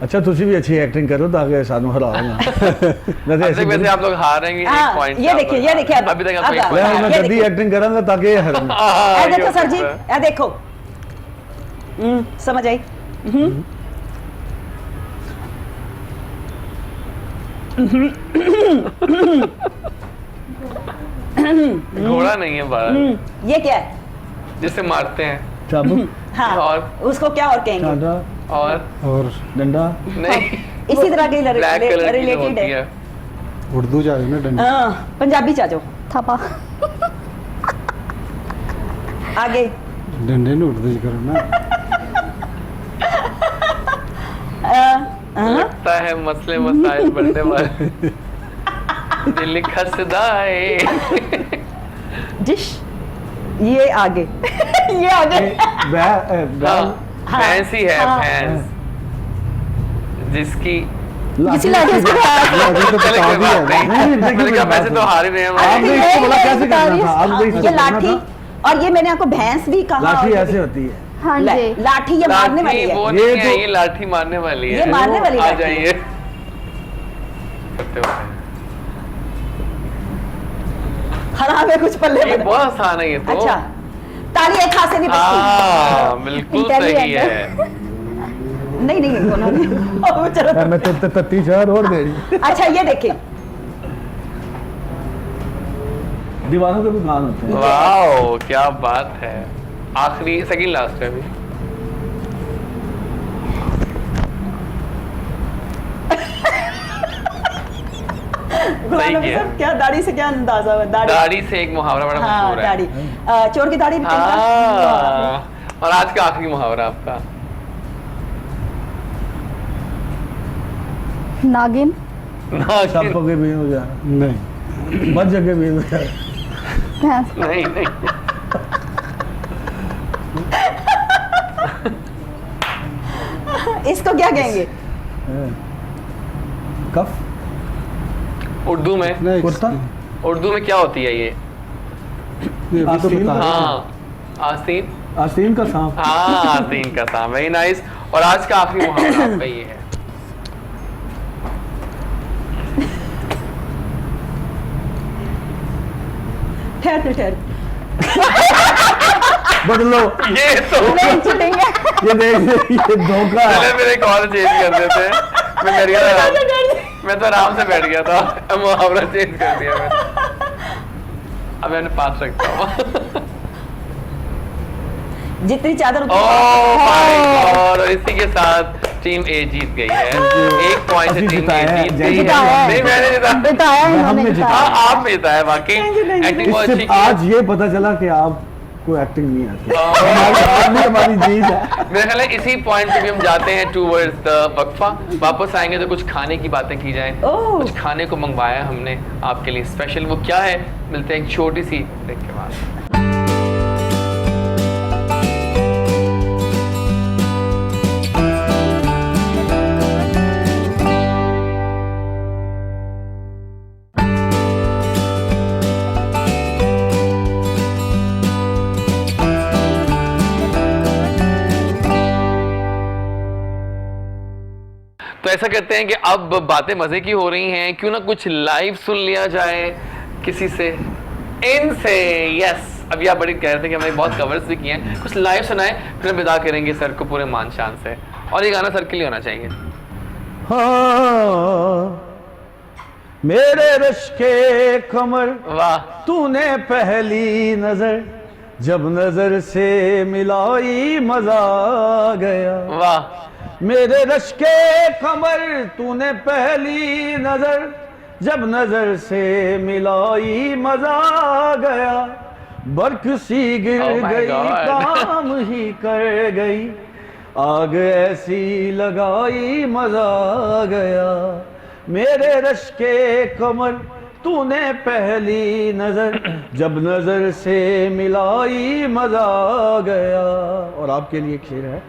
अच्छा तुसी भी अच्छी एक्टिंग करो ताकि सानू हराओ ना। अब तक वैसे आप लोग हार रहे हैं, हाँ, एक पॉइंट ये देखिए, ये देखिए, अभी तक आपको अब- एक अब- point मैं है। ये गद्दी देखिए। एक्टिंग करांगा ताकि ये हराऊं। हाँ, ये देखो ये सर हो जी, सकता है। ये देखो। समझ आई। घोड़ा नहीं है बाहर, ये क्या है? जिसे मारते हैं। चाबुक, हाँ और? उसको क्या और कहेंगे? चांटा, और और डंडा, नहीं, इसी तरह के ब्लैक कलर की जो रिलेटेड होती है। है। उर्दू जा रही ना डंडी हाँ, पंजाबी चाचो थपा। आगे। डंडे ने उर्दू करो ना। लगता है मसले मसाइल बढ़ने वाले। दिल खसदाए। डिश, ये आगे। ये आगे। हाँ, हाँ, भैंस ही है, हाँ। भैंस जिसकी किसी लाठी उसको अभी तो चले बता कोई दिया बात नहीं। नहीं, देखिए मैंने कहा वैसे तो हार ही रहे हैं हम। आपने इसको बोला कैसे करना था, आप वही ये सोचना लाठी, था। और ये मैंने आपको भैंस भी कहा। लाठी और ऐसे होती है। हाँ जी। लाठी ये मारने वाली लाठी है। वो ये नहीं है, तो- ये लाठी मारने वाली है। ये मारने वाली आ लाठी है। जाइए करते हुए। हराम है कुछ पल्ले ये में। बहुत आसान है ये तो। अच्छा, ताली एक हाथ से नहीं बजती। हाँ बिल्कुल सही है। नहीं नहीं उन्होंने ओ, चलो। मैं तो 30,000 और दे रही। अच्छा ये देखिए, दीवारों के भी कान होते हैं। वाओ क्या बात है। आखिरी सेकंड लास्ट है अभी। गुलाम नबी किया। साहब, क्या दाढ़ी से क्या अंदाजा हुआ? दाढ़ी से एक मुहावरा बड़ा हाँ मशहूर है। दाढ़ी, चोर की दाढ़ी भी हाँ। और आज का आखिरी मुहावरा आपका। नागिन। सब के भी हो जाए, नहीं, बच जगह भी हो जाए। भैंस। नहीं नहीं इसको क्या कहेंगे? कफ, उर्दू में, नहीं, कुर्ता, उर्दू में क्या होती है ये? ये अभी तो आस्तीन? बता रहे हैं। हाँ आस्तीन। आस्तीन का सांप। हाँ आस्तीन का सांप, वेरी नाइस। और आज का आखिरी मुहावरा आपका ये है। ठहर बदलो, ये तो नहीं चीटिंग है। ये देख, ये धोखा पहले है। मेरे कॉल चेंज कर देते हैं। मैं बैठ गया था, मैं तो आराम से बैठ गया था, मुहावरा चेंज कर दिया मैं। अब मैंने पास रखता हूँ। जितनी चादर उतनी ओह माय गॉड, और इसी के साथ टीम ए जीत गई है। एक पॉइंट से अभी टीम जिताया ए है, जीत जय गई जिताया है। है। नहीं मैंने जिता। बताया हमने इन्होंने जिताया। बताया। हाँ आप जीता है बाकी। एक्टिंग बहुत अच्छी इससे की है। आज ये पता चला कि आपको एक्टिंग नहीं आती। और आज भी हमारी जीत है। मेरा ख्याल है इसी पॉइंट पे भी हम जाते हैं टूवर्ड्स द वक्फा। वापस आएंगे तो कुछ खाने की बातें की जाएं। ओह। कुछ खाने को मंगवाया हमने आपके लिए स्पेशल, वो क्या है मिलते हैं एक छोटी सी ब्रेक के बाद। तो ऐसा करते हैं कि अब बातें मजे की हो रही हैं, क्यों ना कुछ लाइव सुन लिया जाए किसी से, इनसे। यस, अभी आप बड़ी कह रहे थे कि हमने बहुत कवर्स भी किए हैं, कुछ लाइव सुनाए, फिर हम विदा करेंगे सर को पूरे मान शान से। और ये गाना सर के लिए होना चाहिए। हाँ, मेरे रश के कमर, वाह तूने पहली नजर जब नजर से मिलाई मजा आ गया। वाह मेरे रश के कमर, तूने पहली नजर जब नजर से मिलाई मजा आ गया। बर्क सी गिर Oh my गई, God. काम ही कर गई, आग ऐसी लगाई मजा आ गया। मेरे रश के कमर, तूने पहली नजर जब नजर से मिलाई मजा आ गया। और आपके लिए शेर है।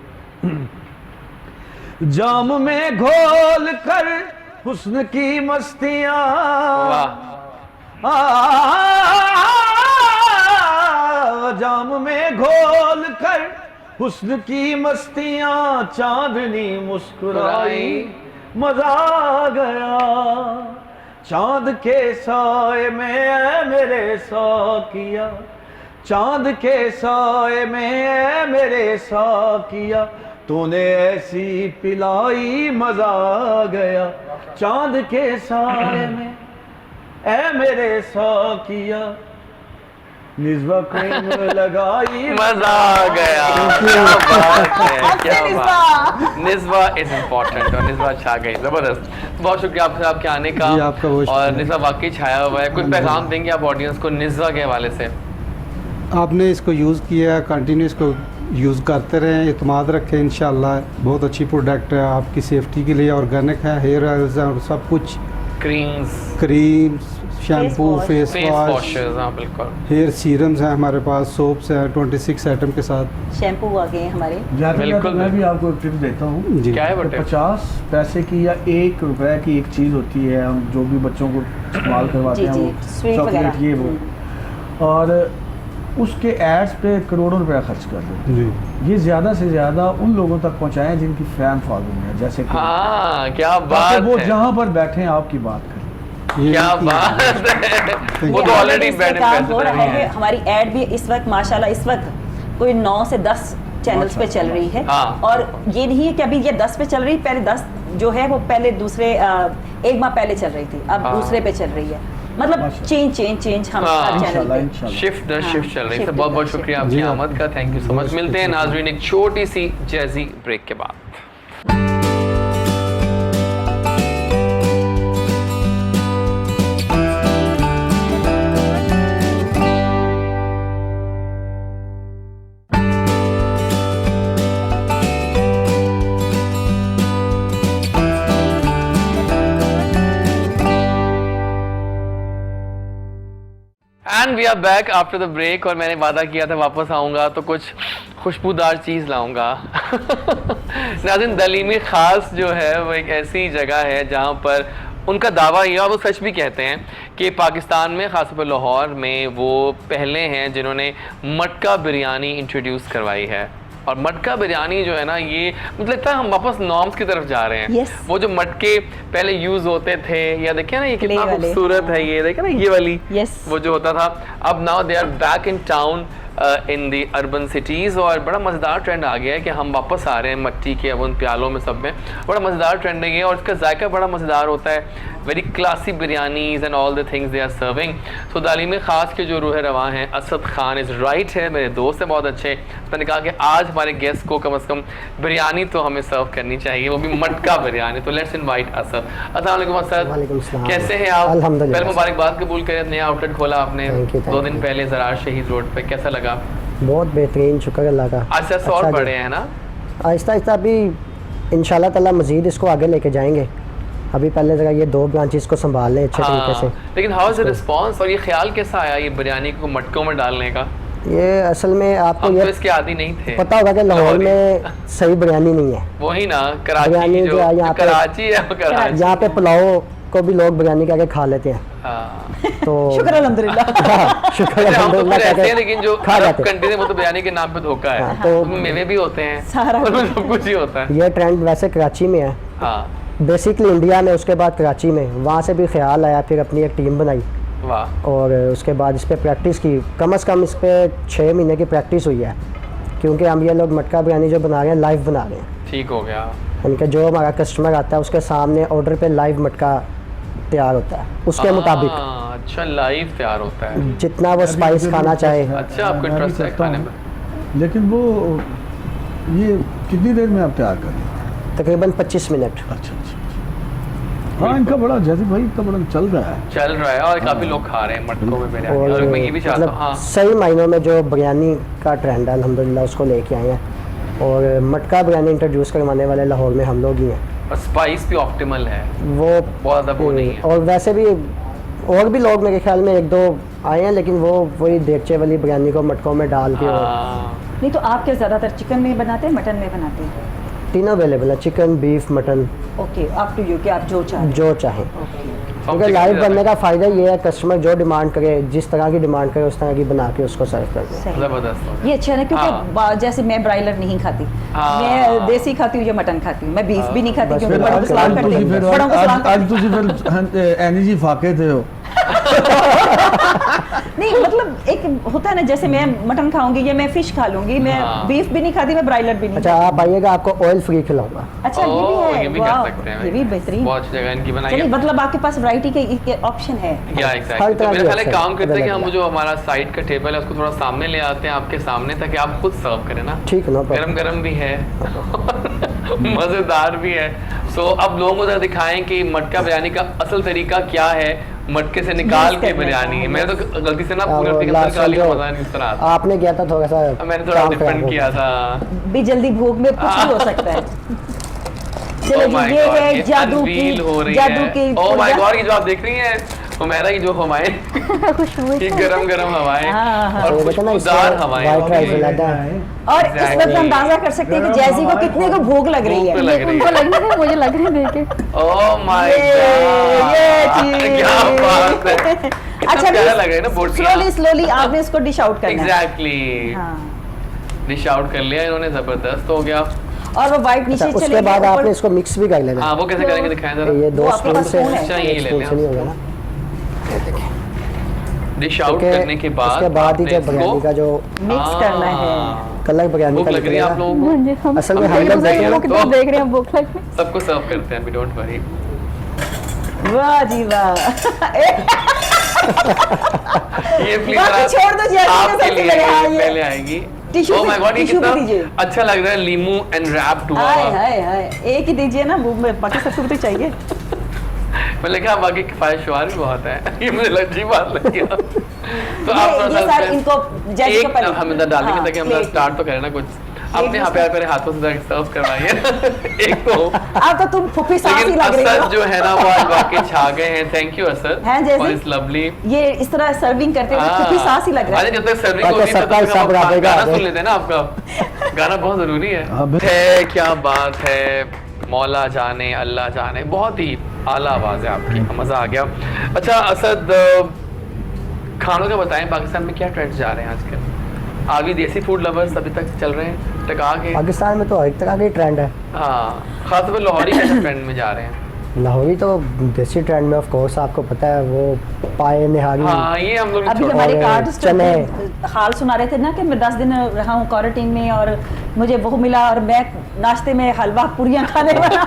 जाम में घोल कर हुस्न की मस्तियां, जाम में घोल कर हुस्न की मस्तियां, चांदनी मुस्कुराई मजा आ गया। चांद के साए में ऐ मेरे साकिया, चांद के साए में ऐ मेरे साकिया, तूने ऐसी पिलाई मजा आ गया। चांद के साए में ऐ मेरे साकिया, निज़्वा क्रीम लगाई मजा आ गया। क्या बात है, क्या बात। निज़्वा इज इम्पोर्टेंट और निज़्वा छा गई, जबरदस्त। बहुत शुक्रिया आपके आने का। जी, आपका बहुत और शुक्रिया। निज़्वा वाकई छाया हुआ है। कुछ पैगाम देंगे आप ऑडियंस को निज़्वा के हवाले से? आपने इसको यूज़ किया है, कंटिन्यू इसको यूज़ करते रहें, इत्मीद रखें, इंशाल्लाह बहुत अच्छी प्रोडक्ट है, आपकी सेफ्टी के लिए ऑर्गेनिक है, हेयर ऑयल्स हैं और सब कुछ creams, shampoo, face face wash, washes, हाँ बिल्कुल। हेयर सीरम्स हैं हमारे पास, सोप्स हैं 26 आइटम के साथ। शैम्पू आ गए हैं हमारे। बिल्कुल। मैं भी आपको एक टिप देता हूँ। जी क्या है तो बटे? 50 पैसे की या 1 रुपए की एक चीज़ होती है, हम जो भी बच्चों को इस्तेमाल करवाते जी, हैं, जी, वो स्वीट चॉकलेट वगैरह। ये वो, और उसके एड्स पे करोड़ों रुपया खर्च कर देते जी हैं। ये ज़्यादा से ज़्यादा उन लोगों तक पहुँचाएं जिनकी फैन फॉलोइंग है, जैसे कि हाँ क्या ताकि बात वो है, जहाँ पर बैठे हैं आपकी बात करें। ये क्या ये- बात है। वो ये तो already ऑलरेडी इस पे बेड काम हो रहा है। हमारी ऐड भी इस वक्त माशाल्लाह इस वक्त कोई 9 से 10 चैनल्स पे चल रही है। हाँ। और ये नहीं है कि अभी ये 10 पे चल रही, पहले 10 जो है वो पहले दूसरे 1 माह पहले चल रही थी, अब हाँ। दूसरे पे चल रही है। मतलब माशाल्लाह। चेंज हम हाँ। हर चैनल इंशाल्लाह पे। इंशाल्लाह। शिफ्ट हाँ, शिफ्ट चल रही है। shift बहुत बहुत shift। शुक्रिया आपकी जी, आमद का, थैंक यू सो मच। मिलते हैं नाजरीन एक छोटी सी जैजी ब्रेक के बाद। And we are back after the break. और मैंने वादा किया था वापस आऊंगा तो कुछ खुशबूदार चीज़ लाऊंगा। नाज़रीन, दलीमी ख़ास जो है वो एक ऐसी जगह है जहां पर उनका दावा ये, और वो सच भी कहते हैं, कि पाकिस्तान में ख़ासतौर पर लाहौर में वो पहले हैं जिन्होंने मटका बिरयानी इंट्रोड्यूस करवाई है। और मटका बिरयानी जो है ना, ये मुझे लगता है हम वापस नॉर्म्स की तरफ जा रहे हैं। Yes. वो जो मटके पहले यूज़ होते थे, या देखिए ना ये कितना वाले, खूबसूरत हाँ। है, ये देखिए ना ये वाली Yes. वो जो होता था, अब now they are back in town in the urban cities. और बड़ा मज़ेदार ट्रेंड आ गया है कि हम वापस आ रहे हैं मट्टी के अब उन प्यालों में, सब में बड़ा मज़ेदार ट्रेंड है ये। और इसका जायका बड़ा मज़ेदार होता है, very classy biryanis and all the things they are serving. So दालीम ख़ास के जो रूह रवा हैं असद खान इज़ राइट है, मेरे दोस्त हैं बहुत अच्छे। मैंने कहा कि आज हमारे गेस्ट को कम से कम बिरयानी तो हमें सर्व करनी चाहिए, वो भी मटका बिरयानी। तो लेट्स इनवाइट असद। अस्सलाम वालेकुम असद, वालेकुम सलाम। कैसे हैं आप? अल्हम्दुलिल्लाह। पहले मुबारकबाद कबूल करें, नया आउटलेट खोला आपने Thank you, 2 दिन you. पहले ज़रार शहीद रोड पे, कैसा लगा? बहुत बेहतरीन, शुक्र अल्लाह का। अच्छा से और अच्छा बड़े जी। हैं ना? आहिस्ता आहिस्ता अभी इंशाल्लाह ताला मज़ीद इसको आगे लेके जाएंगे। अभी पहले ज़रा ये 2 ब्रांचेस को संभाल लें अच्छे तरीके से। लेकिन हाउ इज द रिस्पांस, और ये ख्याल कैसा आया ये बिरयानी को मटकों में डालने का? ये असल में आपको हम तो ये इसके आदी नहीं थे। पता होगा कि लाहौर लाहौरी। में सही बिरयानी नहीं है। वही ना, कराची बिरयानी की जो है यहाँ पे- कराची है वो कराची। यहाँ पे पुलाव को भी लोग बिरयानी कह के खा लेते हैं। हाँ। तो शुक्र अल्हम्दुलिल्लाह। शुक्र हम तो अल्हम्दुलिल्लाह फिर कह ऐसे हैं, के लेकिन जो खा अरब जाते हैं। कंट्री है वो तो बिरयानी के नाम पे धोखा है। हाँ, तो- उसमें मेवे भी होते हैं, सारा उसमें सब कुछ ही होता है। ये ट्रेंड वैसे कराची में है, हाँ, बेसिकली इंडिया में, उसके बाद कराची में। वहाँ से भी ख्याल आया, फिर अपनी एक टीम बनाई वाह। और उसके बाद इस पर प्रैक्टिस की। कम से कम इस पर 6 महीने की प्रैक्टिस हुई है, क्योंकि हम ये लोग मटका बिरयानी जो बना रहे हैं लाइव बना रहे हैं। ठीक हो गया। उनके जो हमारा कस्टमर आता है उसके सामने ऑर्डर पे लाइव मटका तैयार होता है, उसके मुताबिक अच्छा, लाइव तैयार होता है। जितना वो स्पाइस खाना चाहे। अच्छा, आपको मैं भी इंटरेस्ट है करता खाने हूँ। में? लेकिन वो ये कितनी देर में आप तैयार कर लें? तकरीबन 25 मिनट। अच्छा अच्छा। हाँ, इनका बड़ा जैसे भाई इनका बड़ा चल रहा है। चल रहा है, और काफी लोग खा रहे हैं मटकों में बिरयानी। और और मैं ये भी चाहता हूँ, हाँ, सही मायनों में जो बिरयानी का ट्रेंड है अल्हम्दुलिल्लाह उसको लेके आए हैं। और मटका बिरयानी इंट्रोड्यूस करवाने वाले लाहौर में हम लोग ही हैं। और स्पाइस भी ऑप्टिमल है, वो बहुत ज़्यादा वो नहीं है। और वैसे भी और भी लोग मेरे ख्याल में 1-2 आए हैं, लेकिन वो वही देगचे वाली बिरयानी को मटकों में डाल के और हाँ, नहीं तो आप क्या ज़्यादातर चिकन में बनाते हैं, मटन में बनाते हैं? तीनों अवेलेबल है, chicken, beef, mutton, okay, up to you कि आप जो चाहें। जो चाहें। ओके। क्योंकि चिकन लाइव भी बनने रहता का फ़ायदा ये है, कस्टमर जो डिमांड करे, जिस तरह की डिमांड करे उस तरह की बना के उसको सर्व कर दें। है, सही। जबरदस्त हो गया। ये अच्छा है ना, क्योंकि जैसे मैं ब्रायलर नहीं खाती, हाँ। मैं देसी खाती हूँ या मटन खाती हूँ, मैं बीफ भी नहीं खाती बस क्योंकि फिर बड़ों को आज सलाम करते तुसी हैं, फिर बड़ों को सलाम आज तुसी फिर एनर्जी फाके थे हो। नहीं मतलब एक होता है ना, जैसे मैं मटन खाऊंगी या मैं फिश खा लूंगी, मैं हाँ। बीफ भी नहीं खाती, मैं ब्रायलर भी नहीं अच्छा, आप आइएगा, आपको ऑयल फ्री खिलाऊंगा। अच्छा, ये भी ओह, है, ये भी वाह, कर सकते हैं, ये भी बेहतरीन। बहुत अच्छी जगह इनकी बनाई चलिए, है। मतलब आपके पास वैरायटी के ऑप्शन है। या हर एग्जैक्टली। तरह तो मेरे की ख्याल है option काम करते हैं कि हम available जो हमारा साइड का टेबल है उसको थोड़ा सामने ले आते हैं आपके सामने, ताकि आप खुद सर्व करें ना। ठीक है, नो गरम प्रॉब्लम। गरम भी है, मज़ेदार भी है। सो अब लोगों को जरा दिखाएं कि मटका बिरयानी का असल तरीका क्या है, मटके से निकाल Yes, के करने बिरयानी। का, मैं तो गलती से ना और पूरे तरीके last से निकाली, जो मज़ा नहीं उस तरह आता। आपने किया था थोड़ा सा मैंने थोड़ा काम डिफरेंट खराब हो किया गया। था। भी जल्दी भूख में कुछ भी हो सकता है। चलो जी, ये है जादू की ओह माय गॉड, ये जो आप देख रही हैं हुमैरा की जो हवाएं ये गरम गरम हवाएं और खुशबूदार हवाएं। और इस वक्त अंदाजा कर सकते हैं कि जैसी को कितने को भूख लग रही है। उनको लगने थे, मुझे लग रहे देख के। ओह माय गॉड, क्या बात है। अच्छा प्यारा लग रहा है ना बोर्ड। स्लोली आपने इसको डिश आउट करना है। एग्जैक्टली, डिश आउट कर लिया इन्होंने, जबरदस्त हो गया। और वो वाइट नीचे अच्छा, चले उसके बाद आपने इसको मिक्स भी कर लेना। हाँ, वो कैसे करेंगे दिखाएं जरा। ये 2 स्पून से अच्छा, ये ले लें। नहीं होगा ना। डिश आउट करने के बाद उसके बाद ही जब बिरयानी का जो मिक्स करना है, कलर बिरयानी भूख का लग रही है आप निकलेगा। लोगों को? हम असल में हम हम लोग देख रहे हैं, देखें कितना देख रहे हैं, भूख लग रही है। सबको सर्व करते हैं, डोंट वरी। वाह जी वाह। ये प्लीज बाकी छोड़ दो, जैसे आपके सबसे लिए पहले आइए। पहले आएगी। टिश्यू ओह माय गॉड, ये टिश्यू भी कितना दीजिए। अच्छा लग रहा है, लीमू एंड रैप्ड हुआ। हाय हाय हाय, एक ही दीजिए ना, बाकी सबको भी तो चाहिए। मैंने कहा बाकी ख्वाहिशवार भी बहुत है। ये मुझे अजीब बात लगी। तो आप ये सर इनको जैसे एक को पहले हम इधर डालेंगे हाँ, ताकि हम प्लेट स्टार्ट तो करें ना कुछ। अपने यहाँ पे मेरे हाथों से सर्व करवाइए। एक तो आप तो तुम फुफी सास ही लेकिन लग रही असद हो। जो है ना वो आज वाकई छा गए हैं। थैंक यू असद हैं जैसे? For this lovely. ये इस तरह सर्विंग करते हुए फुफी सास ही लग रहा है। जब तक सर्विंग बाकी होती है तब सबका तक हिसाब हम बराबर का गाना है। सुन लेते हैं ना। आपका गाना बहुत जरूरी हाँ, है। क्या बात है, मौला जाने अल्लाह जाने, बहुत ही आला आवाज है आपकी, मजा आ गया। अच्छा असद, खानों का बताएं, पाकिस्तान में क्या ट्रेंड्स जा रहे हैं आजकल? आगे देसी फूड लवर्स अभी तक चल रहे हैं टका के? पाकिस्तान में तो हर तरह के ट्रेंड है। हाँ, खासतौर पर लाहौरी कैसे ट्रेंड में जा रहे हैं? लाहौरी तो देसी ट्रेंड में, ऑफ कोर्स आपको पता है, वो पाए निहारी। हाँ, ये हम लोग अभी छोड़- हमारे और कार्ड चने। हाल सुना रहे थे ना कि मैं 10 दिन रहा हूँ क्वारंटीन में और मुझे वो मिला और मैं नाश्ते में हलवा पूरियां खाने वाला।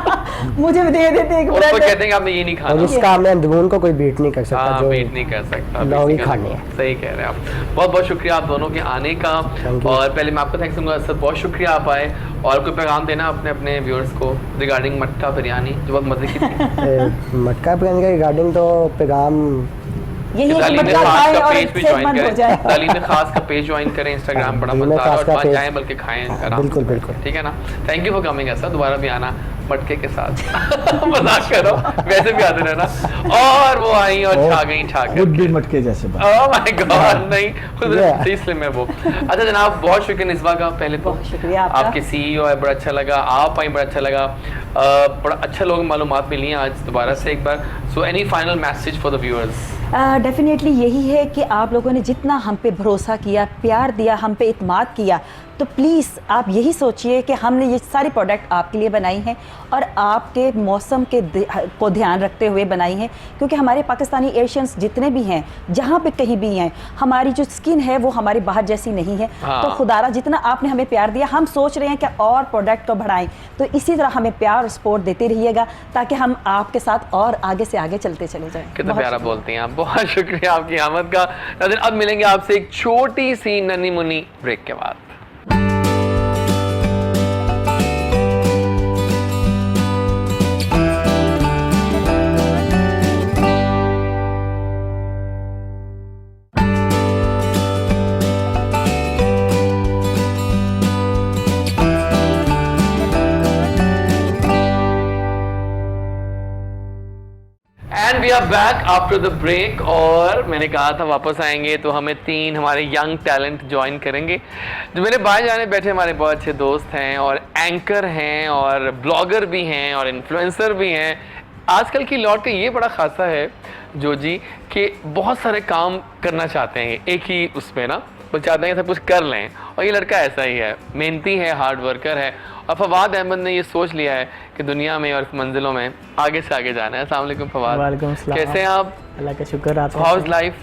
मुझे भी दे देते एक और ब्रेड। तो कहते हैं कि आपने ये नहीं और खाना। इसका हमें अंदरून को कोई बीट नहीं कर सकता। हाँ, जो वेट नहीं कर सकता। लाहौरी basically। खानी है। सही कह रहे हैं आप। बहुत बहुत शुक्रिया आप दोनों के आने का। Thank you। और पहले मैं आपको थैंक्स दूंगा सर, बहुत शुक्रिया आप आए। और कोई पैगाम देना अपने अपने व्यूअर्स को रिगार्डिंग मटका बिरयानी जो बहुत मजे की थी? मटका बिरयानी के रिगार्डिंग तो पैगाम यही है कि तालीम मटका खास खाए का और पेज भी सेहतमंद ज्वाइन हो करें। जाए। तालीम खास का पेज ज्वाइन करें, इंस्टाग्राम बड़ा तालीम मजेदार खास और का वहाँ पेज। जाएं बल्कि खाएं आराम बिल्कुल, से। बिल्कुल। ठीक है ना? Thank you for coming sir, दोबारा भी आना मटके के साथ। मजाक करो, वैसे भी आते रहना। और वो आई और छा गई छा खुद भी कर। मटके जैसे बात। ओह माय गॉड, नहीं खुद Yeah। इसलिए मैं वो। अच्छा जनाब, बहुत शुक्रिया निस्बा का। पहले तो बहुत शुक्रिया आपका। आपके सीईओ है, बड़ा अच्छा लगा। आप आई, बड़ा अच्छा लगा। बड़ा अच्छा लोग मालूमात मिली हैं आज दोबारा से एक बार। So any final message for the viewers? Definitely यही है कि आप लोगों ने जितना हम पे भरोसा किया, प्यार दिया, हम पे इत्माद किया, तो प्लीज़ आप यही सोचिए कि हमने ये सारी प्रोडक्ट आपके लिए बनाई हैं और आपके मौसम के को ध्यान रखते हुए बनाई हैं। क्योंकि हमारे पाकिस्तानी एशियंस जितने भी हैं, जहाँ पे कहीं भी हैं, हमारी जो स्किन है वो हमारी बाहर जैसी नहीं है। हाँ। तो खुदारा जितना आपने हमें प्यार दिया, हम सोच रहे हैं कि और प्रोडक्ट को बढ़ाएं। तो इसी तरह हमें प्यार और सपोर्ट देते रहिएगा ताकि हम आपके साथ और आगे से आगे चलते चले जाएं। कितना बहुत प्यारा शुक्रिया। बोलती हैं आप। बहुत शुक्रिया आपकी आमद का। नाज़रीन, अब मिलेंगे आपसे एक छोटी सी नन्ही मुन्नी ब्रेक के बाद। And we are back after the break. और मैंने कहा था वापस आएंगे तो हमें 3 हमारे यंग टैलेंट ज्वाइन करेंगे जो मेरे बाएं जाने बैठे हमारे बहुत अच्छे दोस्त हैं और एंकर हैं और ब्लॉगर भी हैं और इन्फ्लुएंसर भी हैं। आजकल की लौट का ये बड़ा खासा है जो जी कि बहुत सारे काम करना चाहते हैं एक ही उसमें ना, वो चाहते हैं कि सब कुछ कर लें। और ये लड़का ऐसा ही है, मेहनती है, हार्ड वर्कर है। और फवाद अहमद ने ये सोच लिया है कि दुनिया में और मंजिलों में आगे से आगे जाना है। अस्सलाम वालेकुम फवाद। वालेकुम सलाम। कैसे हैं आप? अल्लाह का शुक्र। आप हाउ इज लाइफ?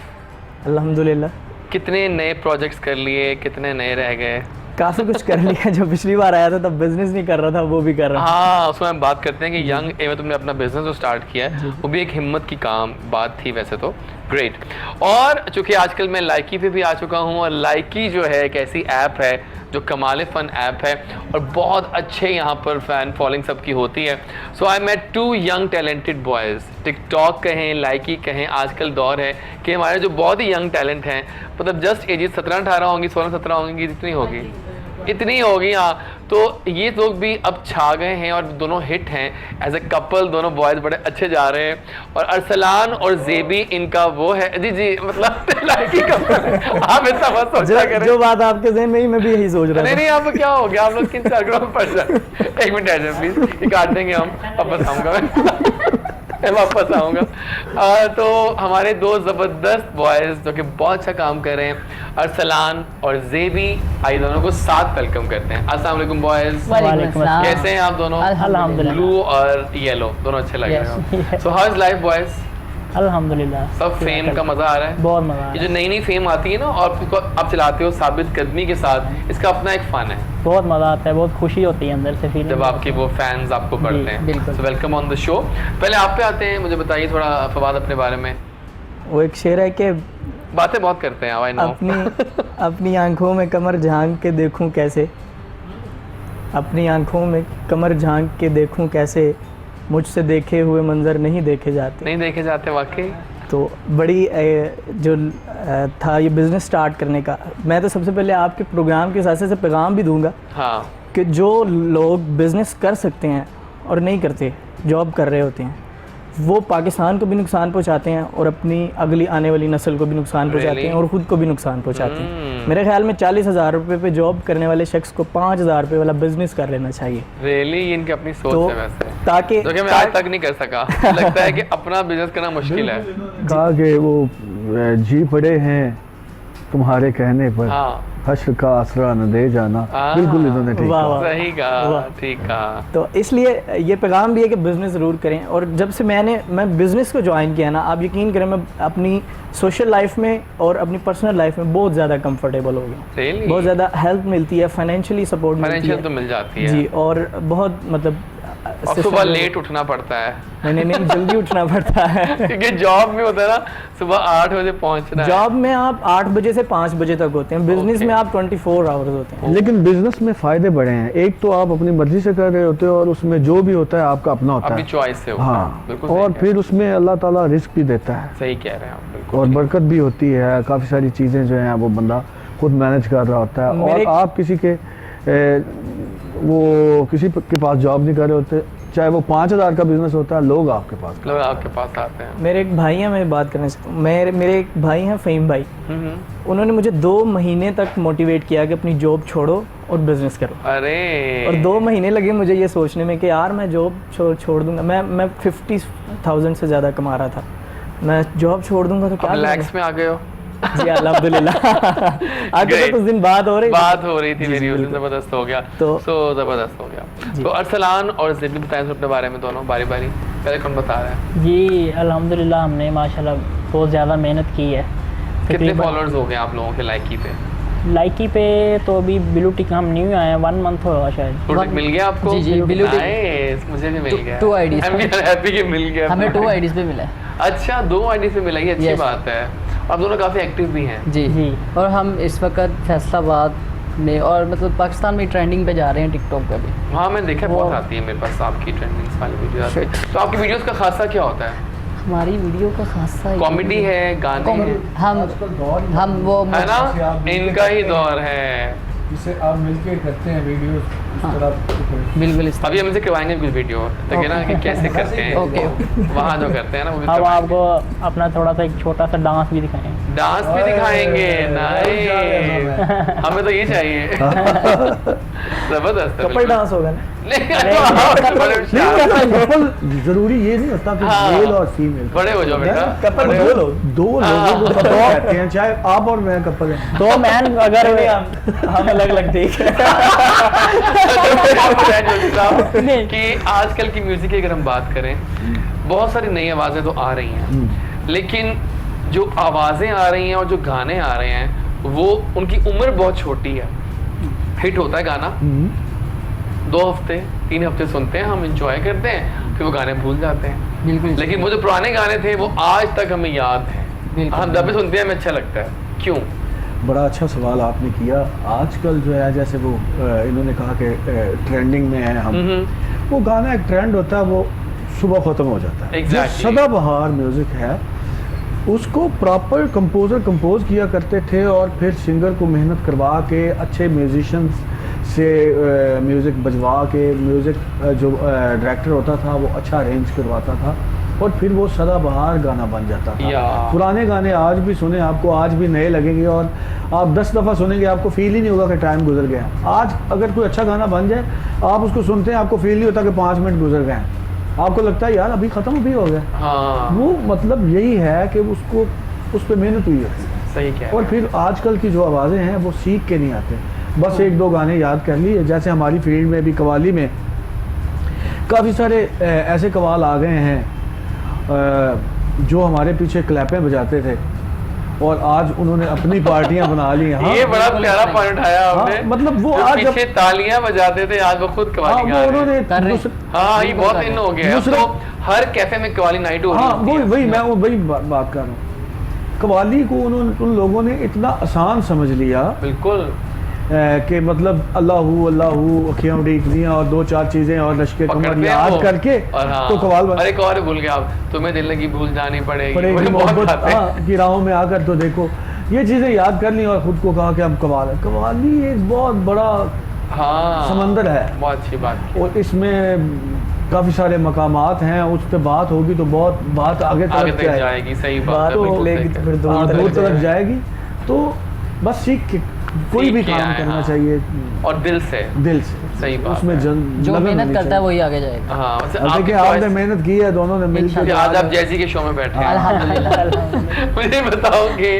अल्हम्दुलिल्लाह। कितने नए प्रोजेक्ट्स कर लिए, कितने नए रह गए? काफ़ी कुछ कर लिया। जो पिछली बार आया था तब बिजनेस नहीं कर रहा था, वो भी कर रहा हाँ, उसमें हम बात करते हैं कि यंग में तुमने अपना बिजनेस जो स्टार्ट किया है वो भी एक हिम्मत की काम बात थी वैसे तो। ग्रेट। और चूंकि आजकल मैं लाइकी पे भी आ चुका हूँ और लाइकी जो है एक ऐसी ऐप है जो कमाल फन ऐप है और बहुत अच्छे यहाँ पर फ़ैन फॉलोइंग सबकी होती है। So I met 2 young talented boys. TikTok कहें, लाइकी कहें, आजकल दौर है कि हमारे जो बहुत ही यंग टैलेंट हैं, मतलब जस्ट एजेस 17-18 होंगी, 16-17 होंगी, इतनी होगी, इतनी होगी। हाँ, तो ये लोग भी अब छा गए हैं और दोनों हिट हैं एज ए कपल, दोनों बॉयज बड़े अच्छे जा रहे हैं। और अरसलान और जेबी इनका वो है जी जी मतलब लाइकी कपल है। आप इतना मत सोचा करें। जो बात आपके जहन में ही मैं भी यही सोच रहा नहीं था। नहीं, आप क्या हो गया, आप लोग किन सर्कलों में पड़ जाए। एक मिनट ऐसे प्लीज, ये काट देंगे हम, वापस आऊंगा मैं वापस आऊंगा। तो हमारे दो जबरदस्त बॉयज जो कि बहुत अच्छा काम कर रहे हैं, अरसलान और जेबी, आई दोनों को साथ वेलकम करते हैं। अस्सलाम वालेकुम बॉयज, वालेकुम अस्सलाम। कैसे हैं आप दोनों? अल्हम्दुलिल्लाह। ब्लू और येलो दोनों अच्छे लग रहे हैं। So how is life boys? अल्हम्दुलिल्लाह सब फेम का मजा आ रहा है? बहुत मजा आ ये रहा जो नई नई फेम आती है ना और उसको आप चलाते हो साबित कदमी के साथ, इसका अपना एक फन है। है, बहुत मजा आता है, बहुत खुशी होती है अंदर से फीलिंग जब आपके वो फैंस आपको पढ़ते हैं। बिल्कुल। So welcome on the show. पहले आप पे आते हैं, मुझे बताइए थोड़ा फवाद अपने बारे में। वो एक शेर है कि बातें बहुत करते हैं, आई नो। अपनी आंखों में कमर झांक के देखूं कैसे, अपनी आंखों में कमर झांक के देखूं कैसे, मुझसे देखे हुए मंजर नहीं देखे जाते। नहीं देखे जाते वाकई। तो बड़ी जो था ये बिज़नेस स्टार्ट करने का, मैं तो सबसे पहले आपके प्रोग्राम के साथ से पैगाम भी दूंगा हाँ कि जो लोग बिज़नेस कर सकते हैं और नहीं करते, जॉब कर रहे होते हैं, वो पाकिस्तान को भी नुकसान पहुंचाते हैं और अपनी अगली आने वाली नस्ल को भी नुकसान पहुंचाते हैं और ख़ुद को भी नुकसान पहुंचाते हैं। मेरे ख्याल में 40,000 रुपये पे जॉब करने वाले शख्स को 5,000 रुपये वाला बिजनेस कर लेना चाहिए। रियली इनकी अपनी सोच तो है वैसे, ताकि जो कि मैं आज तक नहीं कर सका। लगता है कि अपना बिजनेस करना मुश्किल है। कहा कि वो जी पड़े हैं तुम्हारे कहने पर, हाँ हश्र का आसरा न दे जाना। हाँ। बिल्कुल इन्होंने ठीक वाह, कहा। वाह। सही कहा, वाह। ठीक कहा। तो इसलिए ये पैगाम भी है कि बिज़नेस ज़रूर करें। और जब से मैं बिज़नेस को ज्वाइन किया ना, आप यकीन करें, मैं अपनी सोशल लाइफ में और अपनी पर्सनल लाइफ में बहुत ज़्यादा कंफर्टेबल हो गया। Really? बहुत ज़्यादा हेल्प मिलती है, फाइनेंशियली सपोर्ट मिलती फाइनेंशियल है तो मिल जाती है जी। और बहुत मतलब और सुबह लेट उठना पड़ता है नहीं जल्दी उठना पड़ता है क्योंकि जॉब में होता है ना, सुबह 8 बजे पहुंचना है। जॉब में आप 8 बजे से 5 बजे तक होते हैं, बिजनेस Okay. में आप 24 आवर्स होते हैं। लेकिन बिजनेस में फायदे बड़े हैं। एक तो आप अपनी मर्जी से कर रहे होते हो और उसमें जो भी होता है आपका अपना होता अपनी है। चॉइस से होता है। हाँ, बिल्कुल सही और कह फिर उसमें अल्लाह ताला रिस्क भी देता है सही कह रहे हैं आप, बिल्कुल। और बरकत भी होती है। काफ़ी सारी चीज़ें जो हैं वो बंदा खुद मैनेज कर रहा होता है। और आप किसी के वो किसी के पास जॉब नहीं कर रहे होते, चाहे वो 5,000 का बिजनेस होता है, लोग आपके पास लोग आपके पास आते हैं। मेरे एक भाई हैं, मैं बात करना चाहता हूँ। मेरे एक भाई हैं फ़हीम भाई, उन्होंने मुझे 2 महीने तक मोटिवेट किया कि अपनी जॉब छोड़ो और बिज़नेस करो। अरे और 2 महीने लगे मुझे ये सोचने में कि यार मैं जॉब छोड़ दूंगा। मैं 50,000 से ज़्यादा कमा रहा था, मैं जॉब छोड़ दूंगा तो क्या लैक्स में आ गए हो? जी अल्हम्दुलिल्लाह। आगे तो कुछ दिन बात हो रही थी मेरी, उस दिन जबरदस्त हो गया। तो जबरदस्त हो गया। तो अरसलान और ज़ेबी बताएं अपने बारे में, दोनों बारी बारी। पहले कौन बता रहा है? जी अल्हम्दुलिल्लाह, हमने माशाल्लाह बहुत ज़्यादा मेहनत की है। कितने फॉलोअर्स हो गए आप लोगों के लाइकी पे? लाइकी पे तो अभी ब्लू टिक हम न्यू आए हैं, 1 मंथ हुआ शायद। ब्लू टिक मिल गया आपको? जी, जी, ब्लू टिक। Nice, मुझे भी मिल गया। 2 IDs I'm happy कि मिल गया। हमें 2 IDs पे मिला है। अच्छा, 2 आईडी से मिला, ये अच्छी Yes. बात है। आप दोनों काफी एक्टिव भी हैं। जी जी। और हम इस वक्त फैसलाबाद में और मतलब पाकिस्तान में ट्रेंडिंग पे जा रहे हैं टिकटॉक पे भी। हाँ मैं देखा, बहुत आती है मेरे पास आपकी ट्रेंडिंग्स वाली वीडियो आती है। तो आपकी वीडियोस का खासा क्या होता है? हमारी वीडियो का खासा कॉमेडी है, गाने हैं, हम वो है ना? इनका ही दौर है। जिससे आप मिलके करते हैं वीडियोस इस हाँ। तरह। बिल्कुल इस अभी हम इनसे करवाएंगे कुछ वीडियो, ताकि ना कि कैसे करते हैं ओके। वहाँ जो करते हैं ना, वो भी अब करवाएंगे। आपको अपना थोड़ा सा एक छोटा सा डांस भी दिखाएं। डांस भी दिखाएंगे। नाइस, हमें तो ये चाहिए। जबरदस्त है, कपल डांस होगा ना। नहीं, आप बड़े होशियार। कपल जरूरी ये नहीं होता कि हाँ। मेल और फीमेल। बड़े हो जाओ बेटा। कपल बड़े दो हो। लोग, 2 लोगों को कपल कहते हैं, चाहे आप और मैं कपल हैं। 2 मैन अगर हम अलग अलग ठीक है। नहीं। कि आजकल की म्यूजिक की अगर हम बात करें, बहुत सारी नई आवाजें तो आ रही हैं, लेकिन जो आवाजें आ रही हैं और जो गाने आ रहे हैं, वो उनकी उम्र बहुत छोटी है। हिट होता है गाना, 2 हफ्ते 3 हफ्ते सुनते हैं, हम इंजॉय करते हैं, फिर वो गाने भूल जाते हैं। बिल्कुल लेकिन वो जो पुराने गाने थे वो आज तक हमें याद है। बिल्कुल। हम जब भी सुनते हैं हमें अच्छा लगता है। क्यों? बड़ा अच्छा सवाल आपने किया। आजकल जो है, जैसे वो इन्होंने कहा कि ट्रेंडिंग में है हम, वो गाना एक ट्रेंड होता है, वो सुबह ख़त्म हो जाता है। Exactly. जो सदाबहार म्यूज़िक है उसको प्रॉपर कंपोज़र कंपोज किया करते थे और फिर सिंगर को मेहनत करवा के अच्छे म्यूजिशियंस से म्यूज़िक बजवा के म्यूज़िक जो डायरेक्टर होता था वो अच्छा अरेंज करवाता था और फिर वो सदाबहार गाना बन जाता था। पुराने गाने आज भी सुने आपको आज भी नए लगेंगे और आप 10 दफ़ा सुनेंगे आपको फील ही नहीं होगा कि टाइम गुजर गया। आज अगर कोई अच्छा गाना बन जाए आप उसको सुनते हैं आपको फील नहीं होता कि 5 मिनट गुजर गए हैं, आपको लगता है यार अभी ख़त्म भी हो गया। वो मतलब यही है कि उसको उस पर मेहनत हुई होती है। सही क्या। और फिर आजकल की जो आवाज़ें हैं वो सीख के नहीं आते, बस 1-2 गाने याद कर लिए। जैसे हमारी फील्ड में भी कवाली में काफ़ी सारे ऐसे कवाल आ गए हैं जो हमारे पीछे क्लैपें बजाते थे और आज उन्होंने अपनी पार्टियां बना ली। हाँ, ये बड़ा प्यारा पॉइंट आया आपने। हाँ, मतलब वो आज पीछे तालियां बजाते थे आज वो खुद कवाली गा रहे हैं। हाँ ये बहुत इन हो गया। तो हर कैफे में कवाली नाइट हो रही है। वही मैं वही बात कर रहा हूँ। कवाली को उन लोगों ने इतना आसान समझ लिया, बिल्कुल कि मतलब अल्लाहू अल्लाहू अखियाँ उड़ीक दियाँ और 2-4 चीज़ें और लश्के कमर याद करके तो कवाल अरे एक और भूल गया आप, तुम्हें दिल लगी भूल जानी पड़ेगी मोहब्बत की राहों में आकर तो देखो, ये चीज़ें याद कर ली और ख़ुद को कहा कि अब कवाल है। कवाली एक बहुत बड़ा समंदर है। बहुत अच्छी बात। और इसमें काफ़ी सारे मकामात हैं, उस पर बात होगी तो बहुत बात आगे तक जाएगी। सही बात निकलेगी तो फिर दूर तरफ जाएगी। तो बस सीख के कोई भी काम करना चाहिए और दिल से सही बात। उसमें जो मेहनत करता है वही आगे जाएगा। हाँ देखिए आपने मेहनत की है, दोनों ने मिलकर आज आप जैसी के शो में बैठे हैं। अल्हम्दुलिल्लाह। मुझे बताओ कि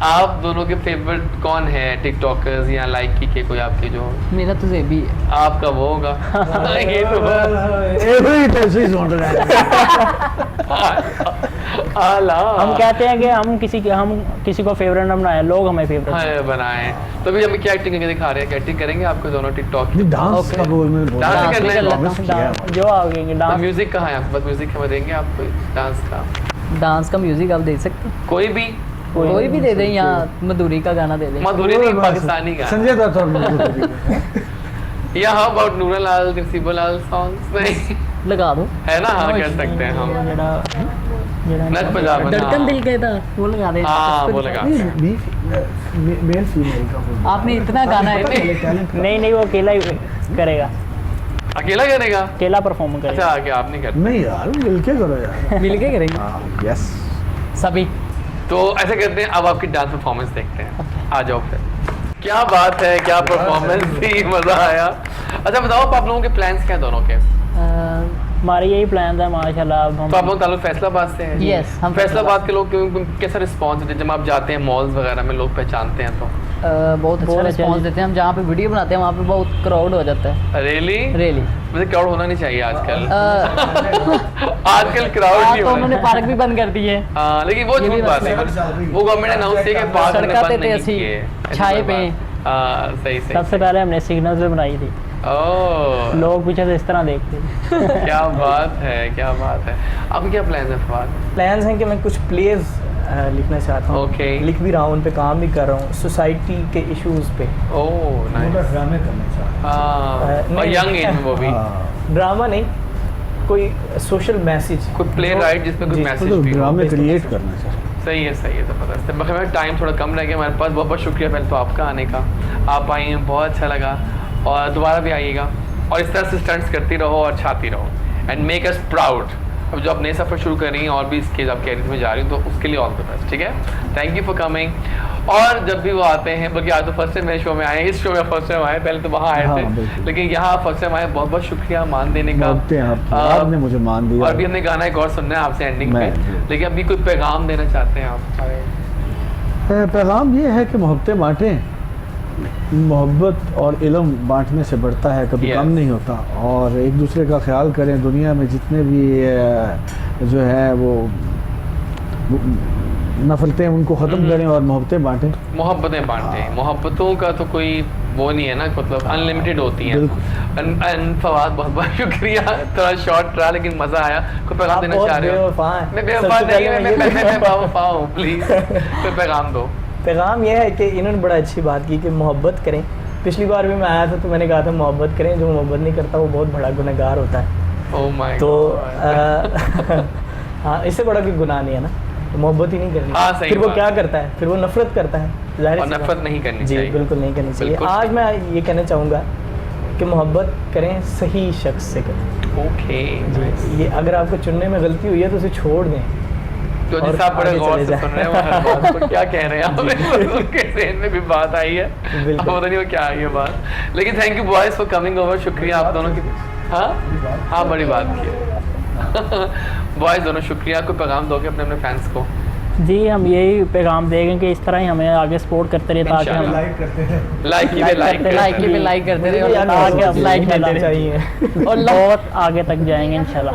आप दोनों के फेवरेट कौन है टिकटॉकर्स या लाइकी के कोई आपके जो? मेरा तो ज़ेबी है। आपका वो होगा। ये तो हम कहते हैं कि हम किसी को फेवरेट न बनाए, लोग हमें फेवरेट बनाए। तो भी हम क्या एक्टिंग करके दिखा रहे हैं? एक्टिंग करेंगे आपको दोनों टिकटॉक डांस का बोल में जो आओगे डांस। म्यूजिक कहाँ है आपके पास? म्यूजिक हमें देंगे आपको डांस का म्यूजिक आप दे सकते हैं? कोई भी दे दें, यहाँ मधुरी का गाना दे दें। मधुरी नहीं, पाकिस्तानी गाना। संजय दत्त या हाउ अबाउट नूरलाल नसीबुलाल सॉन्ग्स? नहीं लगा दो, है ना? हाँ कर सकते हैं हम। नच पंजाब धड़कन दिल के था वो लगा दे। हाँ वो लगा। मेल फीमेल का आपने इतना गाना है। नहीं वो अकेला ही करेगा। अकेला करेगा? अकेला परफॉर्म करेगा। अच्छा आगे आप नहीं करते? नहीं यार मिलके करो यार। मिलके करेंगे यस सभी। तो ऐसे करते हैं, अब आपकी डांस परफॉर्मेंस देखते हैं। आ जाओ फिर। क्या बात है, क्या परफॉर्मेंस थी, मजा आया। अच्छा बताओ आप लोगों के प्लान्स क्या दोनों के? हमारे यही प्लान था माशाल्लाह। तो आप लोग ताल्लुक फैसलाबाद से हैं? यस, हम फैसलाबाद के लोग कैसा रिस्पांस देते हैं जब आप जाते हैं मॉल्स वगैरह में? लोग पहचानते हैं तो बहुत अच्छा रिस्पांस देते हैं। हम जहाँ पे वीडियो बनाते हैं वहाँ पे बहुत क्राउड हो जाता है। रियली वैसे क्राउड होना नहीं चाहिए आजकल। आजकल क्राउड नहीं तो उन्होंने पार्क भी बंद कर दिए। लेकिन वो झूठ बात है, वो गवर्नमेंट ने अनाउंस किया कि पार्क बंद नहीं किए, छाए पे। सही सबसे पहले हमने सिग्नल्स पे बनाई थी। लोग पीछे से इस तरह देखते। क्या बात है, क्या बात है। आपके क्या प्लान है फवाद? प्लान्स हैं कि मैं कुछ प्लेस लिखना चाहता हूँ। ओके। लिख भी रहा हूँ, उन पे काम भी कर रहा हूँ, सोसाइटी के इश्यूज पे। Oh nice. ड्रामे करना चाहता हूँ और यंग एज में वो भी। ड्रामा नहीं, कोई सोशल मैसेज, कोई प्ले राइट जिसमें कोई मैसेज भी हो। ड्रामे क्रिएट करना चाहता हूँ। सही है ज़बरदस्त। मगर टाइम थोड़ा कम रह गया हमारे पास। बहुत बहुत शुक्रिया पहले तो आपका आने का। आप आई हैं, बहुत अच्छा लगा और दोबारा भी आइएगा और इस तरह से स्टंट्स करती रहो और छाती रहो एंड मेक अस प्राउड। अब जो आप नए सफ़र शुरू कर रही हैं और भी इसके आप कैरियर में जा रही हैं तो उसके लिए ऑल द बेस्ट। ठीक है, थैंक यू फॉर कमिंग। और जब भी वो आते हैं, बल्कि आज तो फर्स्ट टाइम मेरे शो में आए, इस शो में फर्स्ट टाइम आए, पहले तो वहाँ आए थे लेकिन यहाँ फर्स्ट टाइम आए। बहुत बहुत शुक्रिया मान देने का। आपने मुझे मान दिया। और भी हमने गाना एक और सुनना है आपसे एंडिंग पे, लेकिन अभी कोई पैगाम देना चाहते हैं आप? पैगाम ये है कि मोहब्बतें बांटें। मोहब्बत और इल्म बांटने से बढ़ता है, कभी कम नहीं होता। और एक दूसरे का ख्याल करें। दुनिया में जितने भी जो है वो नफरतें उनको ख़त्म करें और मोहब्बतें बांटें। मोहब्बतें बांटें। मोहब्बतों का तो कोई वो नहीं है ना, मतलब अनलिमिटेड होती हैं। एंड फवाद बहुत बहुत शुक्रिया। थोड़ा शॉर्ट रहा लेकिन मज़ा आया। कोई पैगाम देना चाह रहे हो? मैं बेवफा नहीं, मैं बेवफा हूँ। प्लीज़ कोई पैगाम दो। पैगाम यह है कि इन्होंने बड़ा अच्छी बात की कि मोहब्बत करें। पिछली बार भी मैं आया था तो मैंने कहा था मोहब्बत करें, जो मोहब्बत नहीं करता वो बहुत बड़ा गुनहगार होता है। ओह माय तो हाँ, इससे बड़ा कोई गुनाह नहीं है ना, तो मोहब्बत ही नहीं करनी। फिर वो क्या करता है? फिर वो नफरत करता है। और नफरत नहीं करनी चाहिए। जी बिल्कुल नहीं करनी चाहिए। आज मैं ये कहना चाहूँगा कि मोहब्बत करें सही शख्स से करें। ओके जी, ये अगर आपको चुनने में गलती हुई है तो उसे छोड़ दें। तो और जिस आप बड़े आगे गौर चले से जाएं। सुन रहे हैं वो हर बात को क्या कह रहे हैं आप उनके ज़हन में भी बात आई है, बिल्कुल। अब पता नहीं वो क्या आई है बात। लेकिन thank you boys for coming over, शुक्रिया आप दोनों की। हाँ बड़ी बात की है बॉयज दोनों, शुक्रिया। कोई पैगाम दोगे अपने अपने फैंस को? जी हम यही पैगाम देंगे कि इस तरह ही हमें आगे सपोर्ट करते रहे ताकि हम लाइक की भी लाइक की भी लाइक करते रहे और आगे अब लाइक देना देते चाहिए। और बहुत आगे तक जाएंगे इंशाल्लाह।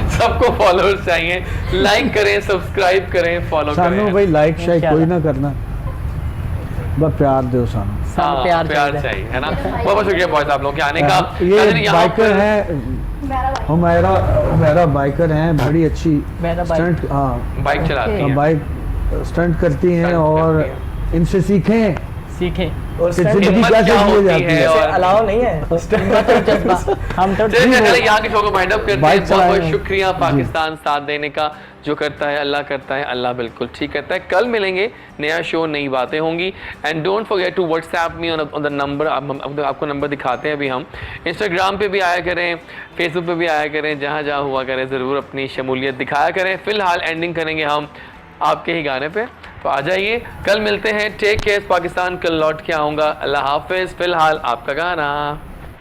सबको फॉलोअर्स चाहिए, लाइक करें, सब्सक्राइब करें, फॉलो सानू करें। भाई लाइक शायद कोई ना करना, बस प्यार दो सानू। हाँ, प्यार चाहिए है ना। बहुत बहुत शुक्रिया बॉयज आप लोगों के आने का। ये नाज़रीन, यहाँ बाइकर पर- है हमारा बाइकर हैं, बड़ी अच्छी मेरा बाइक। स्टंट, हाँ बाइक चलाती हैं। बाइक स्टंट करती हैं स्टंट और करती इनसे सीखें सीखें। और कि स्टंट जिंदगी हिम्मत कैसे क्या जी होती जाती है है। और- अलाउ नहीं है। हम तो चलिए यहाँ के शो को वाइंड अप करते हैं। बाइक बहुत बहुत चलाएं। शुक्रिया पाकिस्तान साथ देने का। जो करता है अल्लाह करता है, अल्लाह बिल्कुल ठीक करता है। कल मिलेंगे, नया शो, नई बातें होंगी। And don't forget to WhatsApp me on the number. आपको नंबर दिखाते हैं अभी हम। इंस्टाग्राम पे भी आया करें, फेसबुक पे भी आया करें, जहाँ जहाँ हुआ करें ज़रूर अपनी शमूलियत दिखाया करें। फ़िलहाल एंडिंग करेंगे हम आपके ही गाने पे, तो आ जाइए। कल मिलते हैं। टेक केयर पाकिस्तान, कल लौट के आऊँगा। अल्लाह हाफिज़। फ़िलहाल आपका गाना।